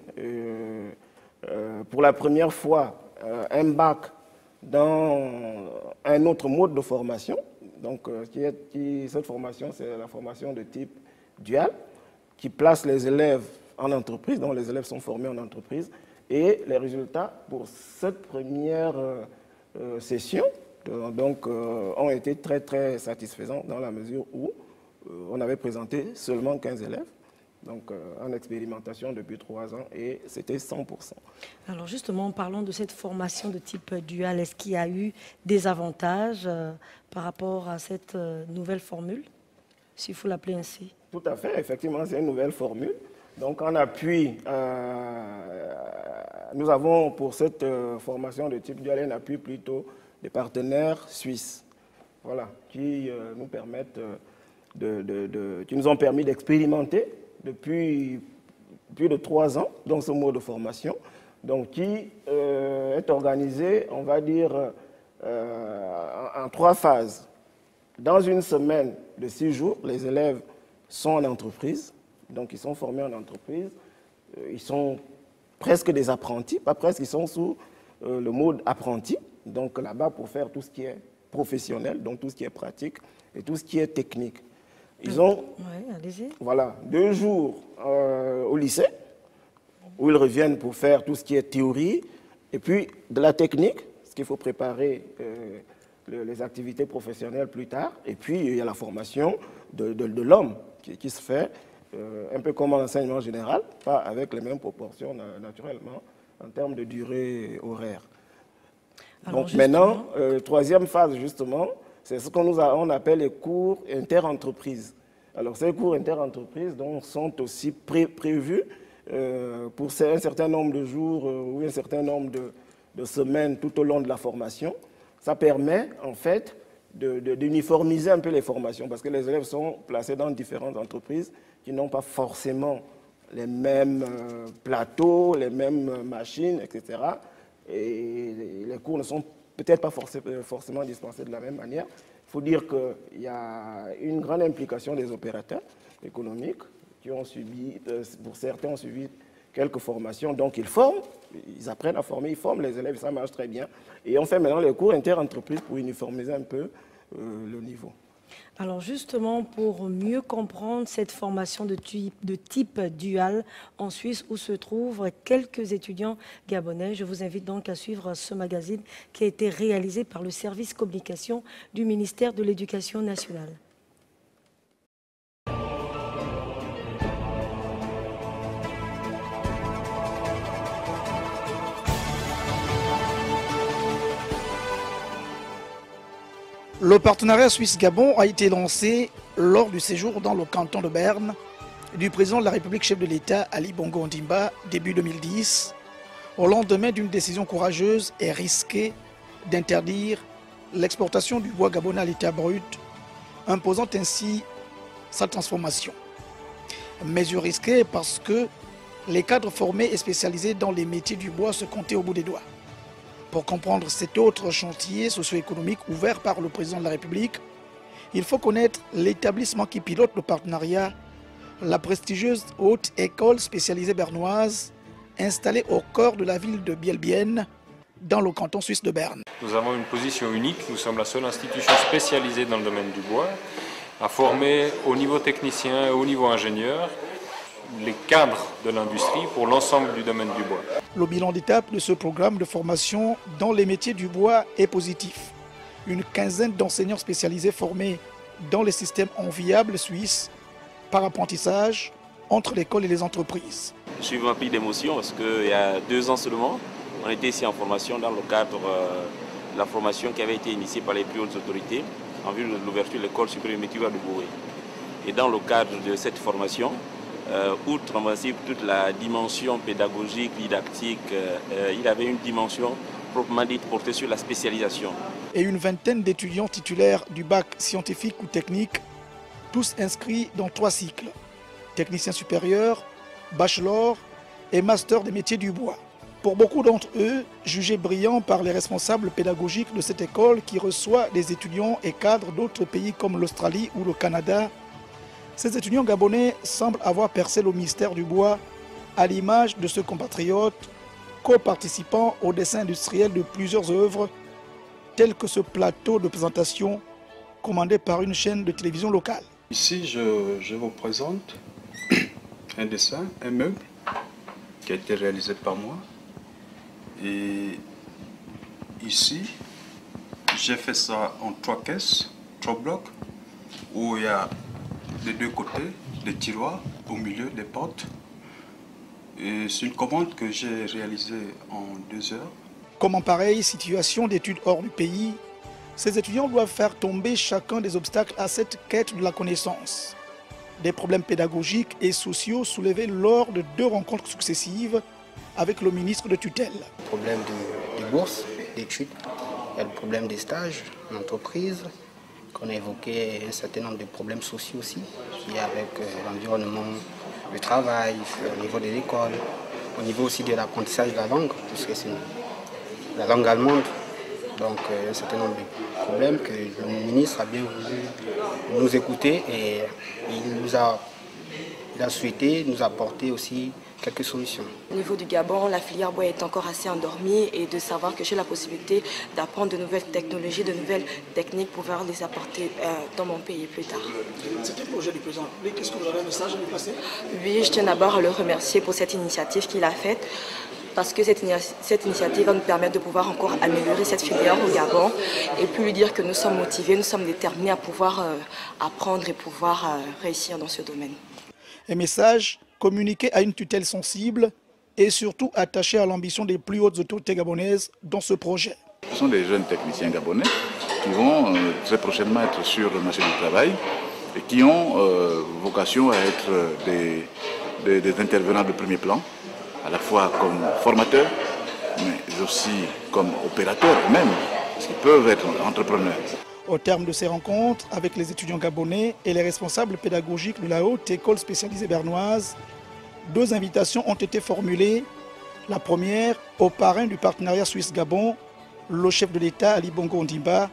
pour la première fois un bac dans un autre mode de formation. Donc, cette formation, c'est la formation de type dual, qui place les élèves en entreprise, donc les élèves sont formés en entreprise, et les résultats pour cette première session ont été très très satisfaisants dans la mesure où on avait présenté seulement 15 élèves, donc en expérimentation depuis 3 ans, et c'était 100%. Alors justement, en parlant de cette formation de type dual, est-ce qu'il y a eu des avantages par rapport à cette nouvelle formule, s'il faut l'appeler ainsi? Tout à fait, effectivement, c'est une nouvelle formule. Donc, en appui, nous avons pour cette formation de type dual un appui plutôt des partenaires suisses, voilà, qui nous permettent qui nous ont permis d'expérimenter depuis plus de 3 ans dans ce mode de formation, donc qui est organisé, on va dire, en 3 phases. Dans une semaine de 6 jours, les élèves sont en entreprise, donc ils sont formés en entreprise, ils sont presque des apprentis, pas presque, ils sont sous le mode apprenti, donc là-bas pour faire tout ce qui est professionnel, donc tout ce qui est pratique et tout ce qui est technique. Ils ont voilà, 2 jours au lycée, où ils reviennent pour faire tout ce qui est théorie, et puis de la technique, ce qu'il faut préparer les activités professionnelles plus tard, et puis il y a la formation de l'homme qui se fait un peu comme l'enseignement général, pas avec les mêmes proportions naturellement en termes de durée horaire. Alors, donc maintenant, 3e phase justement, c'est ce qu'on appelle les cours interentreprises. Alors ces cours interentreprises sont aussi prévus pour un certain nombre de jours ou un certain nombre de semaines tout au long de la formation. Ça permet en fait d'uniformiser un peu les formations parce que les élèves sont placés dans différentes entreprises qui n'ont pas forcément les mêmes plateaux, les mêmes machines, etc. Et les cours ne sont peut-être pas forcément dispensés de la même manière. Il faut dire qu'il y a une grande implication des opérateurs économiques qui ont subi, pour certains ont suivi quelques formations, donc ils forment, ils apprennent à former, ils forment les élèves, ça marche très bien. Et on fait maintenant les cours interentreprises pour uniformiser un peu le niveau. Alors justement, pour mieux comprendre cette formation de type dual en Suisse où se trouvent quelques étudiants gabonais, je vous invite donc à suivre ce magazine qui a été réalisé par le service communication du ministère de l'Éducation nationale. Le partenariat Suisse-Gabon a été lancé lors du séjour dans le canton de Berne du président de la République, chef de l'État, Ali Bongo Ondimba, début 2010, au lendemain d'une décision courageuse et risquée d'interdire l'exportation du bois gabonais à l'état brut, imposant ainsi sa transformation. Mesure risquée parce que les cadres formés et spécialisés dans les métiers du bois se comptaient au bout des doigts. Pour comprendre cet autre chantier socio-économique ouvert par le président de la République, il faut connaître l'établissement qui pilote le partenariat, la prestigieuse haute école spécialisée bernoise, installée au cœur de la ville de Bielbienne, dans le canton suisse de Berne. Nous avons une position unique, nous sommes la seule institution spécialisée dans le domaine du bois, à former au niveau technicien et au niveau ingénieur les cadres de l'industrie pour l'ensemble du domaine du bois. Le bilan d'étape de ce programme de formation dans les métiers du bois est positif. Une quinzaine d'enseignants spécialisés formés dans les systèmes enviables suisses par apprentissage entre l'école et les entreprises. Je suis rempli d'émotion parce qu'il y a 2 ans seulement, on était ici en formation dans le cadre de la formation qui avait été initiée par les plus hautes autorités en vue de l'ouverture de l'école supérieure de Métier de Bouré. Et dans le cadre de cette formation, outre toute la dimension pédagogique, didactique, il avait une dimension proprement dite portée sur la spécialisation. Et une vingtaine d'étudiants titulaires du bac scientifique ou technique, tous inscrits dans 3 cycles, technicien supérieur, bachelor et master des métiers du bois. Pour beaucoup d'entre eux, jugés brillants par les responsables pédagogiques de cette école qui reçoit des étudiants et cadres d'autres pays comme l'Australie ou le Canada, ces étudiants gabonais semblent avoir percé le mystère du bois à l'image de ce compatriote co-participant au dessin industriel de plusieurs œuvres telles que ce plateau de présentation commandé par une chaîne de télévision locale. Ici, je vous présente un dessin, un meuble qui a été réalisé par moi. Et ici, j'ai fait ça en 3 caisses, 3 blocs, où il y a des 2 côtés des tiroirs, au milieu des portes. Et c'est une commande que j'ai réalisée en 2 heures. Comme en pareille situation d'études hors du pays, ces étudiants doivent faire tomber chacun des obstacles à cette quête de la connaissance. des problèmes pédagogiques et sociaux soulevés lors de 2 rencontres successives avec le ministre de tutelle. Le problème de bourse d'études, il y a le problème des stages en entreprise, qu'on a évoqué un certain nombre de problèmes sociaux aussi, qui est avec l'environnement, le travail, au niveau de l'école, au niveau aussi de l'apprentissage de la langue, puisque c'est la langue allemande. Donc un certain nombre de problèmes que le ministre a bien voulu nous écouter et il a souhaité nous apporter aussi quelques solutions. Au niveau du Gabon, la filière bois est encore assez endormie et de savoir que j'ai la possibilité d'apprendre de nouvelles technologies, de nouvelles techniques pour pouvoir les apporter dans mon pays plus tard. C'est un projet du président. Qu'est-ce que vous avez un message à lui passer? Oui, je tiens d'abord à le remercier pour cette initiative qu'il a faite, parce que cette initiative va nous permettre de pouvoir encore améliorer cette filière au Gabon et puis lui dire que nous sommes motivés, nous sommes déterminés à pouvoir apprendre et pouvoir réussir dans ce domaine. Un message communiqué à une tutelle sensible et surtout attaché à l'ambition des plus hautes autorités gabonaises dans ce projet. Ce sont des jeunes techniciens gabonais qui vont très prochainement être sur le marché du travail et qui ont vocation à être des intervenants de premier plan, à la fois comme formateurs, mais aussi comme opérateurs même, parce qu'ils peuvent être entrepreneurs. Au terme de ces rencontres avec les étudiants gabonais et les responsables pédagogiques de la haute école spécialisée bernoise, 2 invitations ont été formulées. La première au parrain du partenariat Suisse-Gabon, le chef de l'État Ali Bongo Ondimba,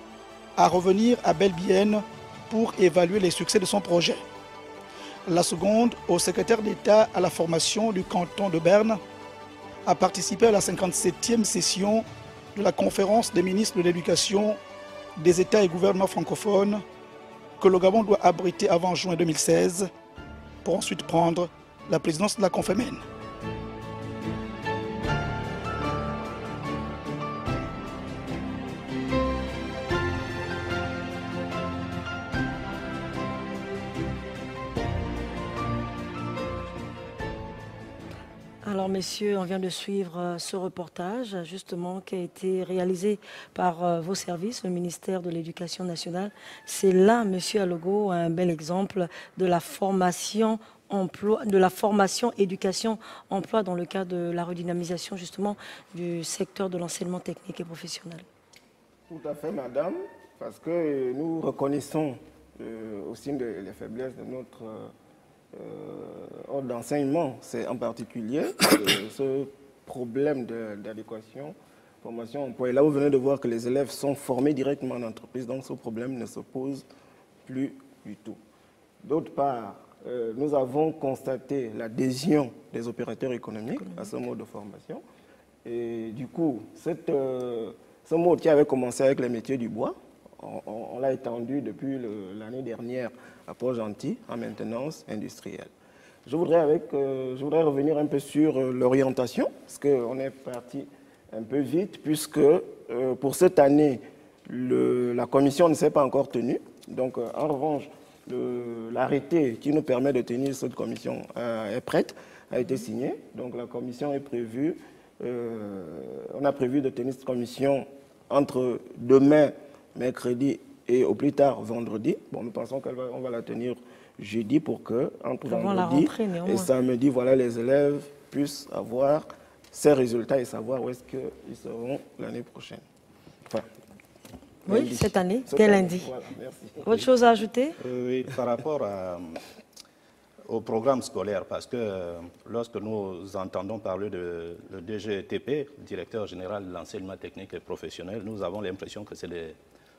à revenir à Belbienne pour évaluer les succès de son projet. La seconde au secrétaire d'État à la formation du canton de Berne, à participer à la 57e session de la conférence des ministres de l'Éducation des États et gouvernements francophones que le Gabon doit abriter avant juin 2016 pour ensuite prendre la présidence de la Confémène. Alors, messieurs, on vient de suivre ce reportage, justement, qui a été réalisé par vos services, le ministère de l'Éducation nationale. C'est là, monsieur Alogo, un bel exemple de la formation emploi, de la formation, éducation, emploi dans le cadre de la redynamisation, justement, du secteur de l'enseignement technique et professionnel. Tout à fait, madame, parce que nous reconnaissons aussi les faiblesses de notre ordre d'enseignement, c'est en particulier ce problème d'adéquation, formation, emploi. Et là, vous venez de voir que les élèves sont formés directement en entreprise, donc ce problème ne se pose plus du tout. D'autre part, nous avons constaté l'adhésion des opérateurs économiques à ce mode de formation. Et du coup, ce mode qui avait commencé avec les métiers du bois, on l'a étendu depuis l'année dernière à Port-Gentil en maintenance industrielle. Je voudrais revenir un peu sur l'orientation, parce qu'on est parti un peu vite, puisque pour cette année, la commission ne s'est pas encore tenue. Donc, en revanche, l'arrêté qui nous permet de tenir cette commission est prête, a été signé. Donc, la commission est prévue. On a prévu de tenir cette commission entre demain, mercredi, et au plus tard vendredi. Bon, nous pensons qu'on va la tenir jeudi pour que, entre vendredi et samedi, voilà, les élèves puissent avoir ces résultats et savoir où est-ce qu'ils seront l'année prochaine. Enfin, oui, lundi. Cette année, dès lundi. Voilà, merci. Autre chose à ajouter? Oui, par rapport au programme scolaire, parce que lorsque nous entendons parler de le DGTP, directeur général de l'enseignement technique et professionnel, nous avons l'impression que c'est des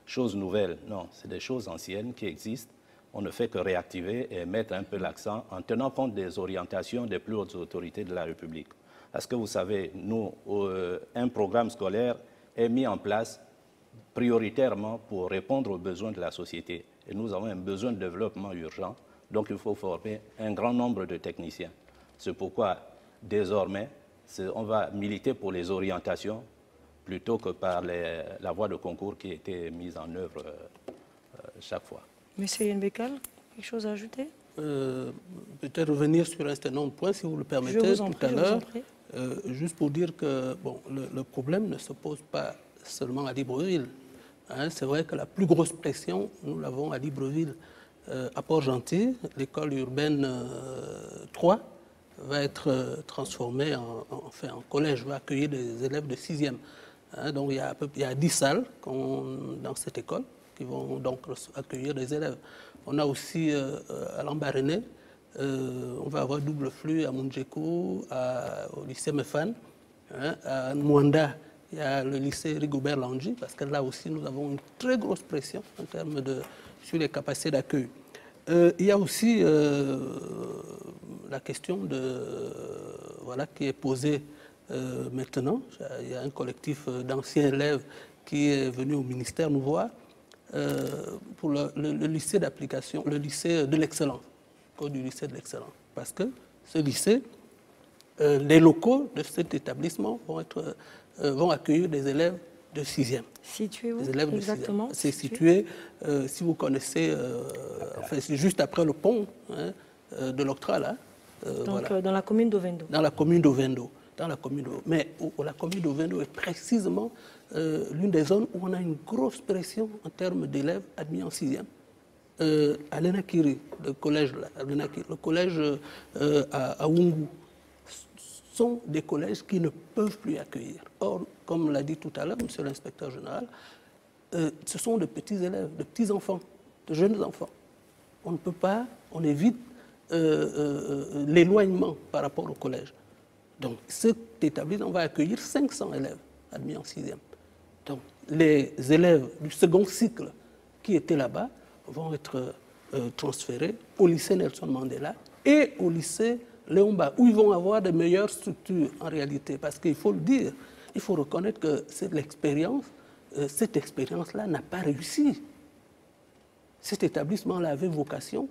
choses nouvelles. Non, c'est des choses anciennes qui existent. On ne fait que réactiver et mettre un peu l'accent en tenant compte des orientations des plus hautes autorités de la République. Parce que vous savez, nous, un programme scolaire est mis en place prioritairement pour répondre aux besoins de la société. Et nous avons un besoin de développement urgent, donc il faut former un grand nombre de techniciens. C'est pourquoi, désormais, on va militer pour les orientations plutôt que par la voie de concours qui a été mise en œuvre chaque fois. Monsieur Yenbekal, quelque chose à ajouter? Peut-être revenir sur un certain nombre de points, si vous le permettez, tout à l'heure. Juste pour dire que bon, le problème ne se pose pas seulement à Libreville. Hein, c'est vrai que la plus grosse pression, nous l'avons à Libreville. à Port-Gentil, l'école urbaine 3 va être transformée en collège, va accueillir des élèves de 6e. Hein, donc il y a 10 salles dans cette école qui vont donc accueillir des élèves. On a aussi à Lambaréné, on va avoir double flux à Mundjekou, au lycée Mefan, hein, à Mwanda. Il y a le lycée Rigobert Landji, parce que là aussi, nous avons une très grosse pression en termes sur les capacités d'accueil. Il y a aussi la question qui est posée maintenant. Il y a un collectif d'anciens élèves qui est venu au ministère nous voir pour le lycée d'application, le lycée de l'excellence, code du lycée de l'excellence. Parce que ce lycée, les locaux de cet établissement vont accueillir des élèves de 6e. Situé où exactement? C'est situé, si vous connaissez, c'est juste après le pont de l'Octra, là. Donc voilà. Dans la commune d'Ovendo. Dans la commune d'Ovendo. Mais la commune d'Ovendo est précisément l'une des zones où on a une grosse pression en termes d'élèves admis en 6e. À l'Enakiri, le collège à Wungu, sont des collèges qui ne peuvent plus accueillir. Or, comme l'a dit tout à l'heure monsieur l'inspecteur général, ce sont de petits élèves, de petits enfants, de jeunes enfants. On ne peut pas, on évite l'éloignement par rapport au collège. Donc, cet établissement va accueillir 500 élèves admis en 6e. Donc, les élèves du second cycle qui étaient là-bas vont être transférés au lycée Nelson Mandela et au lycée Léon Mba, où ils vont avoir de meilleures structures en réalité. Parce qu'il faut le dire, il faut reconnaître que cette expérience-là n'a pas réussi. Cet établissement-là avait vocation,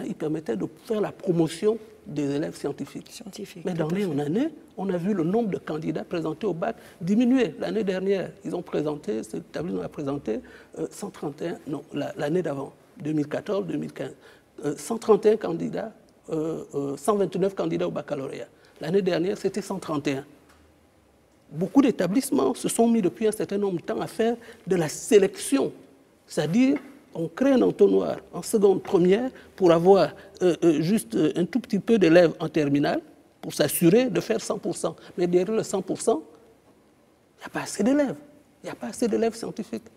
il permettait de faire la promotion des élèves scientifiques. Mais d'année en année, on a vu le nombre de candidats présentés au bac diminuer. L'année dernière, cet établissement a présenté 131, non, l'année d'avant, 2014-2015, 131 candidats, 129 candidats au baccalauréat. L'année dernière, c'était 131. Beaucoup d'établissements se sont mis depuis un certain nombre de temps à faire de la sélection. C'est-à-dire, on crée un entonnoir en seconde, première, pour avoir juste un tout petit peu d'élèves en terminale, pour s'assurer de faire 100%. Mais derrière le 100%, il n'y a pas assez d'élèves. Il n'y a pas assez d'élèves scientifiques.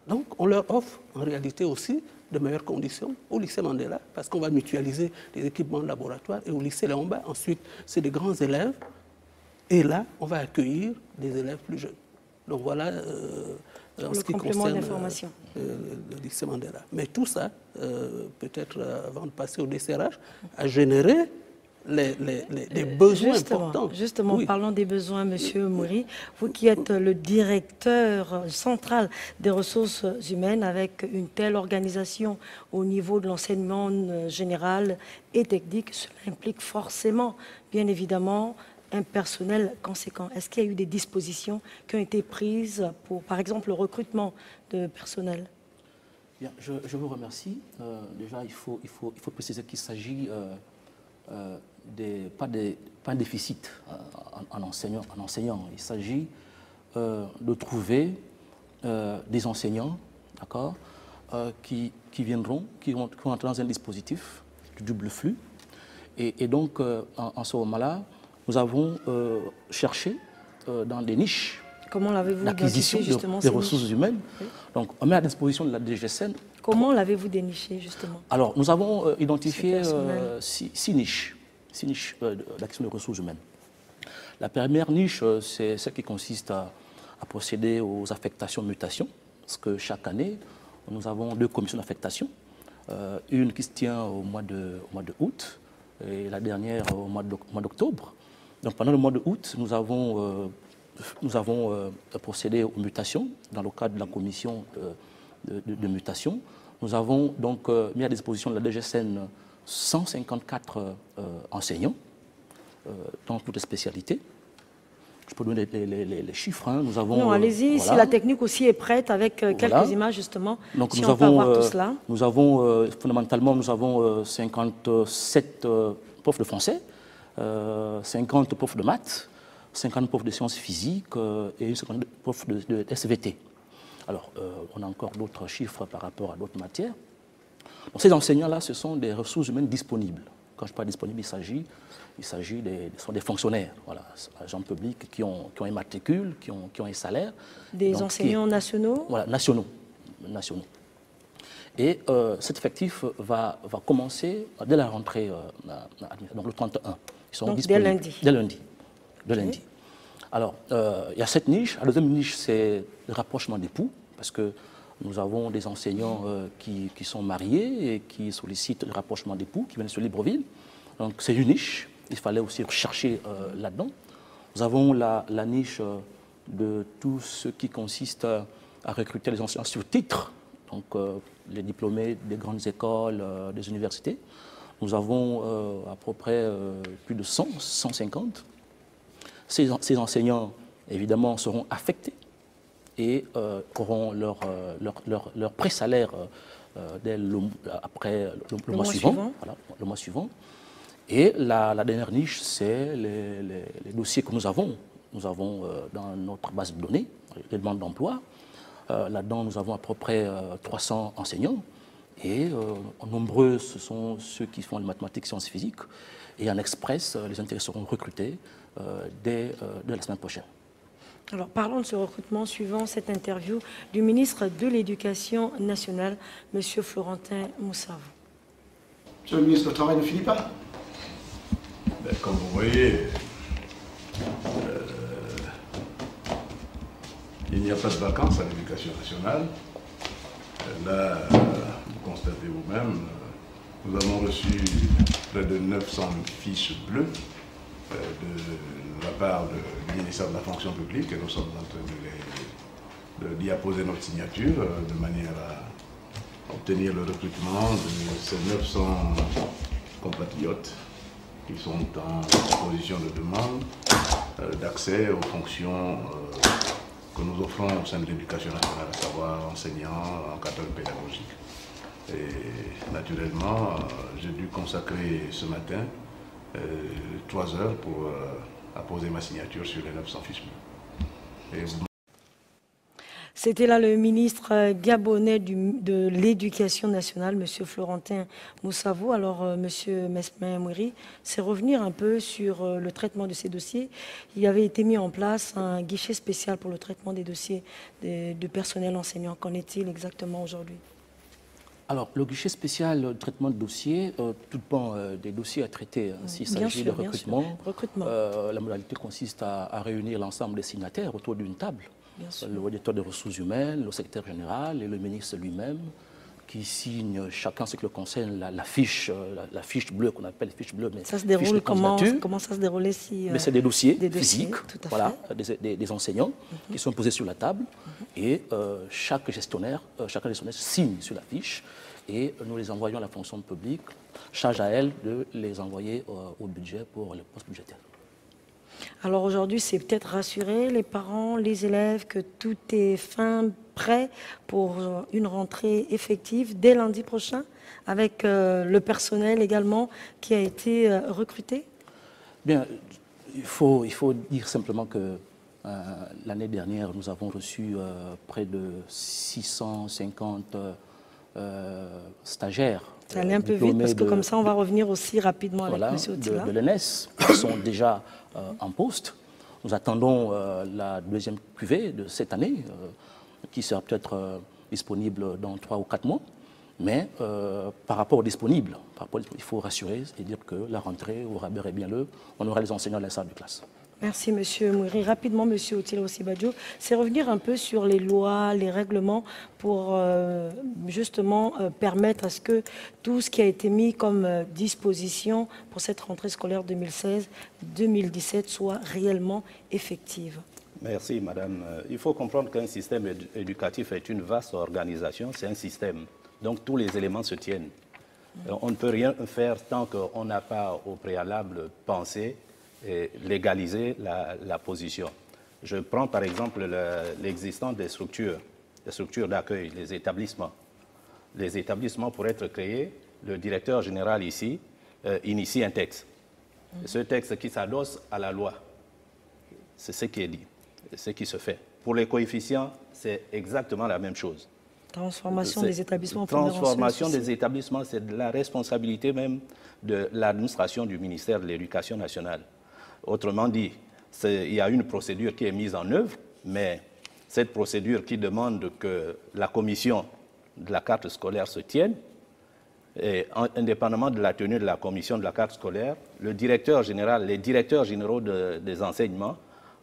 Donc, on leur offre, en réalité aussi, de meilleures conditions au lycée Mandela, parce qu'on va mutualiser les équipements de laboratoire, et au lycée Léon Mba, ensuite, c'est des grands élèves, et là, on va accueillir des élèves plus jeunes. Donc voilà, en ce qui concerne le lycée Mandela. Mais tout ça, peut-être avant de passer au desserrage, a généré les besoins importants. Justement, oui. Parlons des besoins, Monsieur Mouri. Vous qui êtes le directeur central des ressources humaines, avec une telle organisation au niveau de l'enseignement général et technique, cela implique forcément, bien évidemment, un personnel conséquent. Est-ce qu'il y a eu des dispositions qui ont été prises pour, par exemple, le recrutement de personnel? Bien, je vous remercie. Déjà, il faut préciser qu'il s'agit pas un déficit en enseignant. Il s'agit de trouver des enseignants, d'accord, qui vont entrer dans un dispositif de double flux. Et donc, en ce moment-là, nous avons cherché dans des niches l'acquisition des ressources humaines. Oui. Donc, on met à disposition de la DGSN. Comment l'avez-vous déniché, justement? Alors, nous avons identifié 6 niches d'acquisition de ressources humaines. La première niche, c'est celle qui consiste à procéder aux affectations-mutations, parce que chaque année, nous avons 2 commissions d'affectation, une qui se tient au mois de août et la dernière au mois d'octobre. Donc pendant le mois d'août, nous avons procédé aux mutations dans le cadre de la commission de mutation. Nous avons donc mis à disposition de la DGSN 154 enseignants dans toutes les spécialités. Je peux donner les chiffres. Hein. Nous avons, non, allez-y, voilà. Si la technique aussi est prête avec quelques images justement, donc, si on peut avoir tout cela. Nous avons, fondamentalement, nous avons 57 profs de français, 50 profs de maths, 50 profs de sciences physiques et une 50 profs de SVT. Alors, on a encore d'autres chiffres par rapport à d'autres matières. Donc, ces enseignants-là, ce sont des ressources humaines disponibles. Quand je parle disponible, il s'agit des fonctionnaires, voilà, agents publics qui ont un matricule, qui ont un salaire. Des enseignants nationaux? Voilà, nationaux. Et cet effectif va commencer dès la rentrée, donc le 31. Ils seront disponibles dès lundi. Dès lundi. Alors, il y a cette niche. La deuxième niche, c'est le rapprochement d'époux, parce que nous avons des enseignants qui sont mariés et qui sollicitent le rapprochement d'époux, qui viennent sur Libreville. Donc, c'est une niche. Il fallait aussi rechercher là-dedans. Nous avons la niche de tout ce qui consiste à recruter les enseignants sur titre, donc les diplômés des grandes écoles, des universités. Nous avons à peu près plus de 150. Ces enseignants, évidemment, seront affectés et auront leur pré-salaire après le mois suivant. Voilà, le mois suivant. Et la dernière niche, c'est les dossiers que nous avons. Nous avons dans notre base de données les demandes d'emploi. Là-dedans, nous avons à peu près 300 enseignants. Et nombreux, ce sont ceux qui font les mathématiques, sciences physiques. Et en express, les intéressés seront recrutés dès la semaine prochaine. Alors, parlons de ce recrutement suivant cette interview du ministre de l'Éducation nationale, M. Florentin Moussavou. Monsieur le ministre, le travail ne finit pas. Comme vous voyez, il n'y a pas de vacances à l'Éducation nationale. Là, vous constatez vous-même, nous avons reçu près de 900 fiches bleues de la part du ministère de la fonction publique et nous sommes en train d'y apposer notre signature de manière à obtenir le recrutement de ces 900 compatriotes qui sont en position de demande d'accès aux fonctions que nous offrons au sein de l'Éducation nationale, à savoir enseignants, encadreurs pédagogiques. Et naturellement, j'ai dû consacrer ce matin 3 heures pour apposer ma signature sur les 900 fiches bleues. C'était là le ministre gabonais de l'Éducation nationale, M. Florentin Moussavou. Alors, M. Mesmin Mouiri, c'est revenir un peu sur le traitement de ces dossiers. Il avait été mis en place un guichet spécial pour le traitement des dossiers de personnel enseignant. Qu'en est-il exactement aujourd'hui? Alors, le guichet spécial de traitement de dossiers, tout dépend des dossiers à traiter. S'il s'agit de recrutement, la modalité consiste à réunir l'ensemble des signataires autour d'une table. Le directeur des ressources humaines, le secrétaire général et le ministre lui-même, qui signent chacun ce qui le concerne la fiche bleue qu'on appelle fiche bleue. Mais ça se déroule comment ça se déroule ici? C'est des dossiers physiques, voilà, des enseignants qui sont posés sur la table et chacun gestionnaire signe sur la fiche et nous les envoyons à la fonction publique, charge à elle de les envoyer au budget pour les postes budgétaires. Alors aujourd'hui, c'est peut-être rassurer les parents, les élèves, que tout est prêt pour une rentrée effective dès lundi prochain, avec le personnel également qui a été recruté? Bien, il faut dire simplement que l'année dernière, nous avons reçu près de 650 stagiaires. Ça allait un peu vite parce que comme ça, on va revenir aussi rapidement avec M. Otila. De l'ENS qui sont déjà en poste. Nous attendons la deuxième cuvée de cette année qui sera peut-être disponible dans 3 ou 4 mois. Mais par rapport aux disponibles, il faut rassurer et dire que la rentrée aura bien lieu. On aura les enseignants à la salle de classe. Merci M. Mouiri. Rapidement, M. Otila Osibadjo, c'est revenir un peu sur les lois, les règlements pour justement permettre à ce que tout ce qui a été mis comme disposition pour cette rentrée scolaire 2016-2017 soit réellement effective. Merci Madame. Il faut comprendre qu'un système éducatif est une vaste organisation, c'est un système. Donc tous les éléments se tiennent. On ne peut rien faire tant qu'on n'a pas au préalable pensé et légaliser la position. Je prends par exemple l'existence des structures d'accueil, les établissements. Les établissements, pour être créés, le directeur général ici initie un texte. Ce texte qui s'adosse à la loi, c'est ce qui est dit, ce qui se fait. Pour les coefficients, c'est exactement la même chose. Transformation des établissements. Transformation des établissements, c'est de la responsabilité même de l'administration du ministère de l'Éducation nationale. Autrement dit, il y a une procédure qui est mise en œuvre, mais cette procédure qui demande que la commission de la carte scolaire se tienne, et indépendamment de la tenue de la commission de la carte scolaire, le directeur général, les directeurs généraux des enseignements,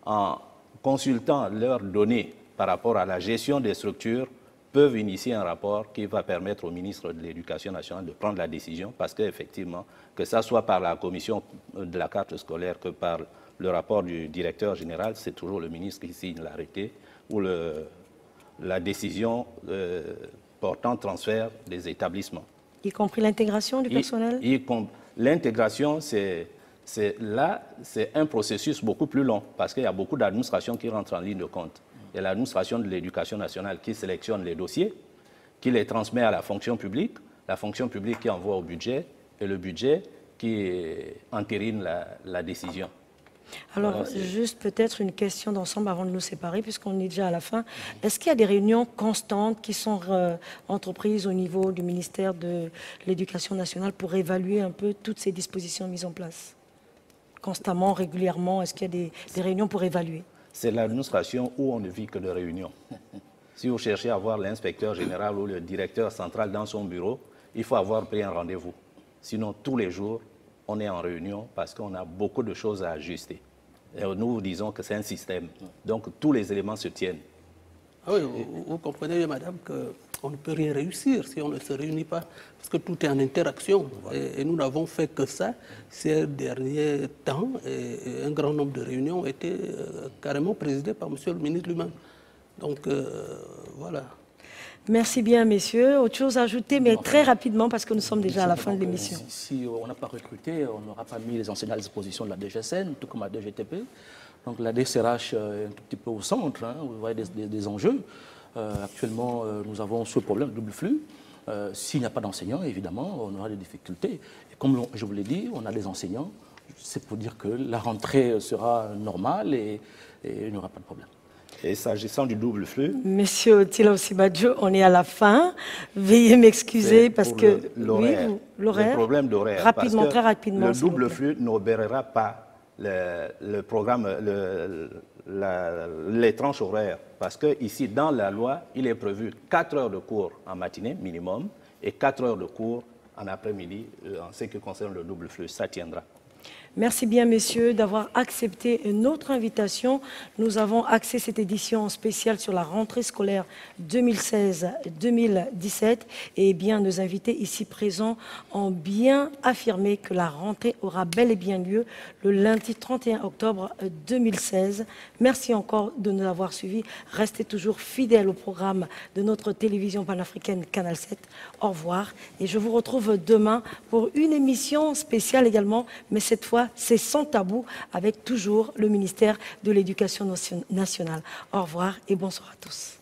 en consultant leurs données par rapport à la gestion des structures, peuvent initier un rapport qui va permettre au ministre de l'Éducation nationale de prendre la décision, parce qu'effectivement, que ça soit par la commission de la carte scolaire que par le rapport du directeur général, c'est toujours le ministre qui signe l'arrêté ou la décision portant transfert des établissements. Y compris l'intégration du personnel? L'intégration, c'est un processus beaucoup plus long, parce qu'il y a beaucoup d'administrations qui rentrent en ligne de compte. Il y a l'administration de l'Éducation nationale qui sélectionne les dossiers, qui les transmet à la fonction publique qui envoie au budget, et le budget qui entérine la décision. Alors, juste peut-être une question d'ensemble avant de nous séparer, puisqu'on est déjà à la fin. Est-ce qu'il y a des réunions constantes qui sont entreprises au niveau du ministère de l'Éducation nationale pour évaluer un peu toutes ces dispositions mises en place? Constamment, régulièrement, est-ce qu'il y a des réunions pour évaluer? C'est l'administration où on ne vit que de réunions. Si vous cherchez à voir l'inspecteur général ou le directeur central dans son bureau, il faut avoir pris un rendez-vous. Sinon, tous les jours, on est en réunion parce qu'on a beaucoup de choses à ajuster. Et nous vous disons que c'est un système. Donc, tous les éléments se tiennent. Ah oui, vous comprenez bien, madame, qu'on ne peut rien réussir si on ne se réunit pas, parce que tout est en interaction. Et nous n'avons fait que ça ces derniers temps. Et un grand nombre de réunions ont été carrément présidées par monsieur le ministre lui-même. Donc, voilà. Merci bien, messieurs. Autre chose à ajouter, mais très rapidement, parce que nous sommes déjà à la fin de l'émission. Si on n'a pas recruté, on n'aura pas mis les enseignants à disposition de la DGSN, tout comme la DGTP. Donc la DCRH est un tout petit peu au centre, hein, vous voyez des enjeux. Actuellement, nous avons ce problème de double flux. S'il n'y a pas d'enseignants, évidemment, on aura des difficultés. Et comme je vous l'ai dit, on a des enseignants. C'est pour dire que la rentrée sera normale et il n'y aura pas de problème. Et s'agissant du double flux... Monsieur Otila Osibadjo, on est à la fin. Veuillez m'excuser parce que... L'horaire. Le problème d'horaire. Rapidement, très rapidement. Le double flux n'obérera pas le programme, les tranches horaires. Parce qu'ici, dans la loi, il est prévu 4 heures de cours en matinée minimum et 4 heures de cours en après-midi en ce qui concerne le double flux. Ça tiendra. Merci bien, messieurs, d'avoir accepté notre invitation. Nous avons axé cette édition spéciale sur la rentrée scolaire 2016-2017. Et bien, nos invités ici présents ont bien affirmé que la rentrée aura bel et bien lieu le lundi 31 octobre 2016. Merci encore de nous avoir suivis. Restez toujours fidèles au programme de notre télévision panafricaine Canal 7. Au revoir. Et je vous retrouve demain pour une émission spéciale également, mais cette fois, c'est sans tabou, avec toujours le ministère de l'Éducation nationale. Au revoir et bonsoir à tous.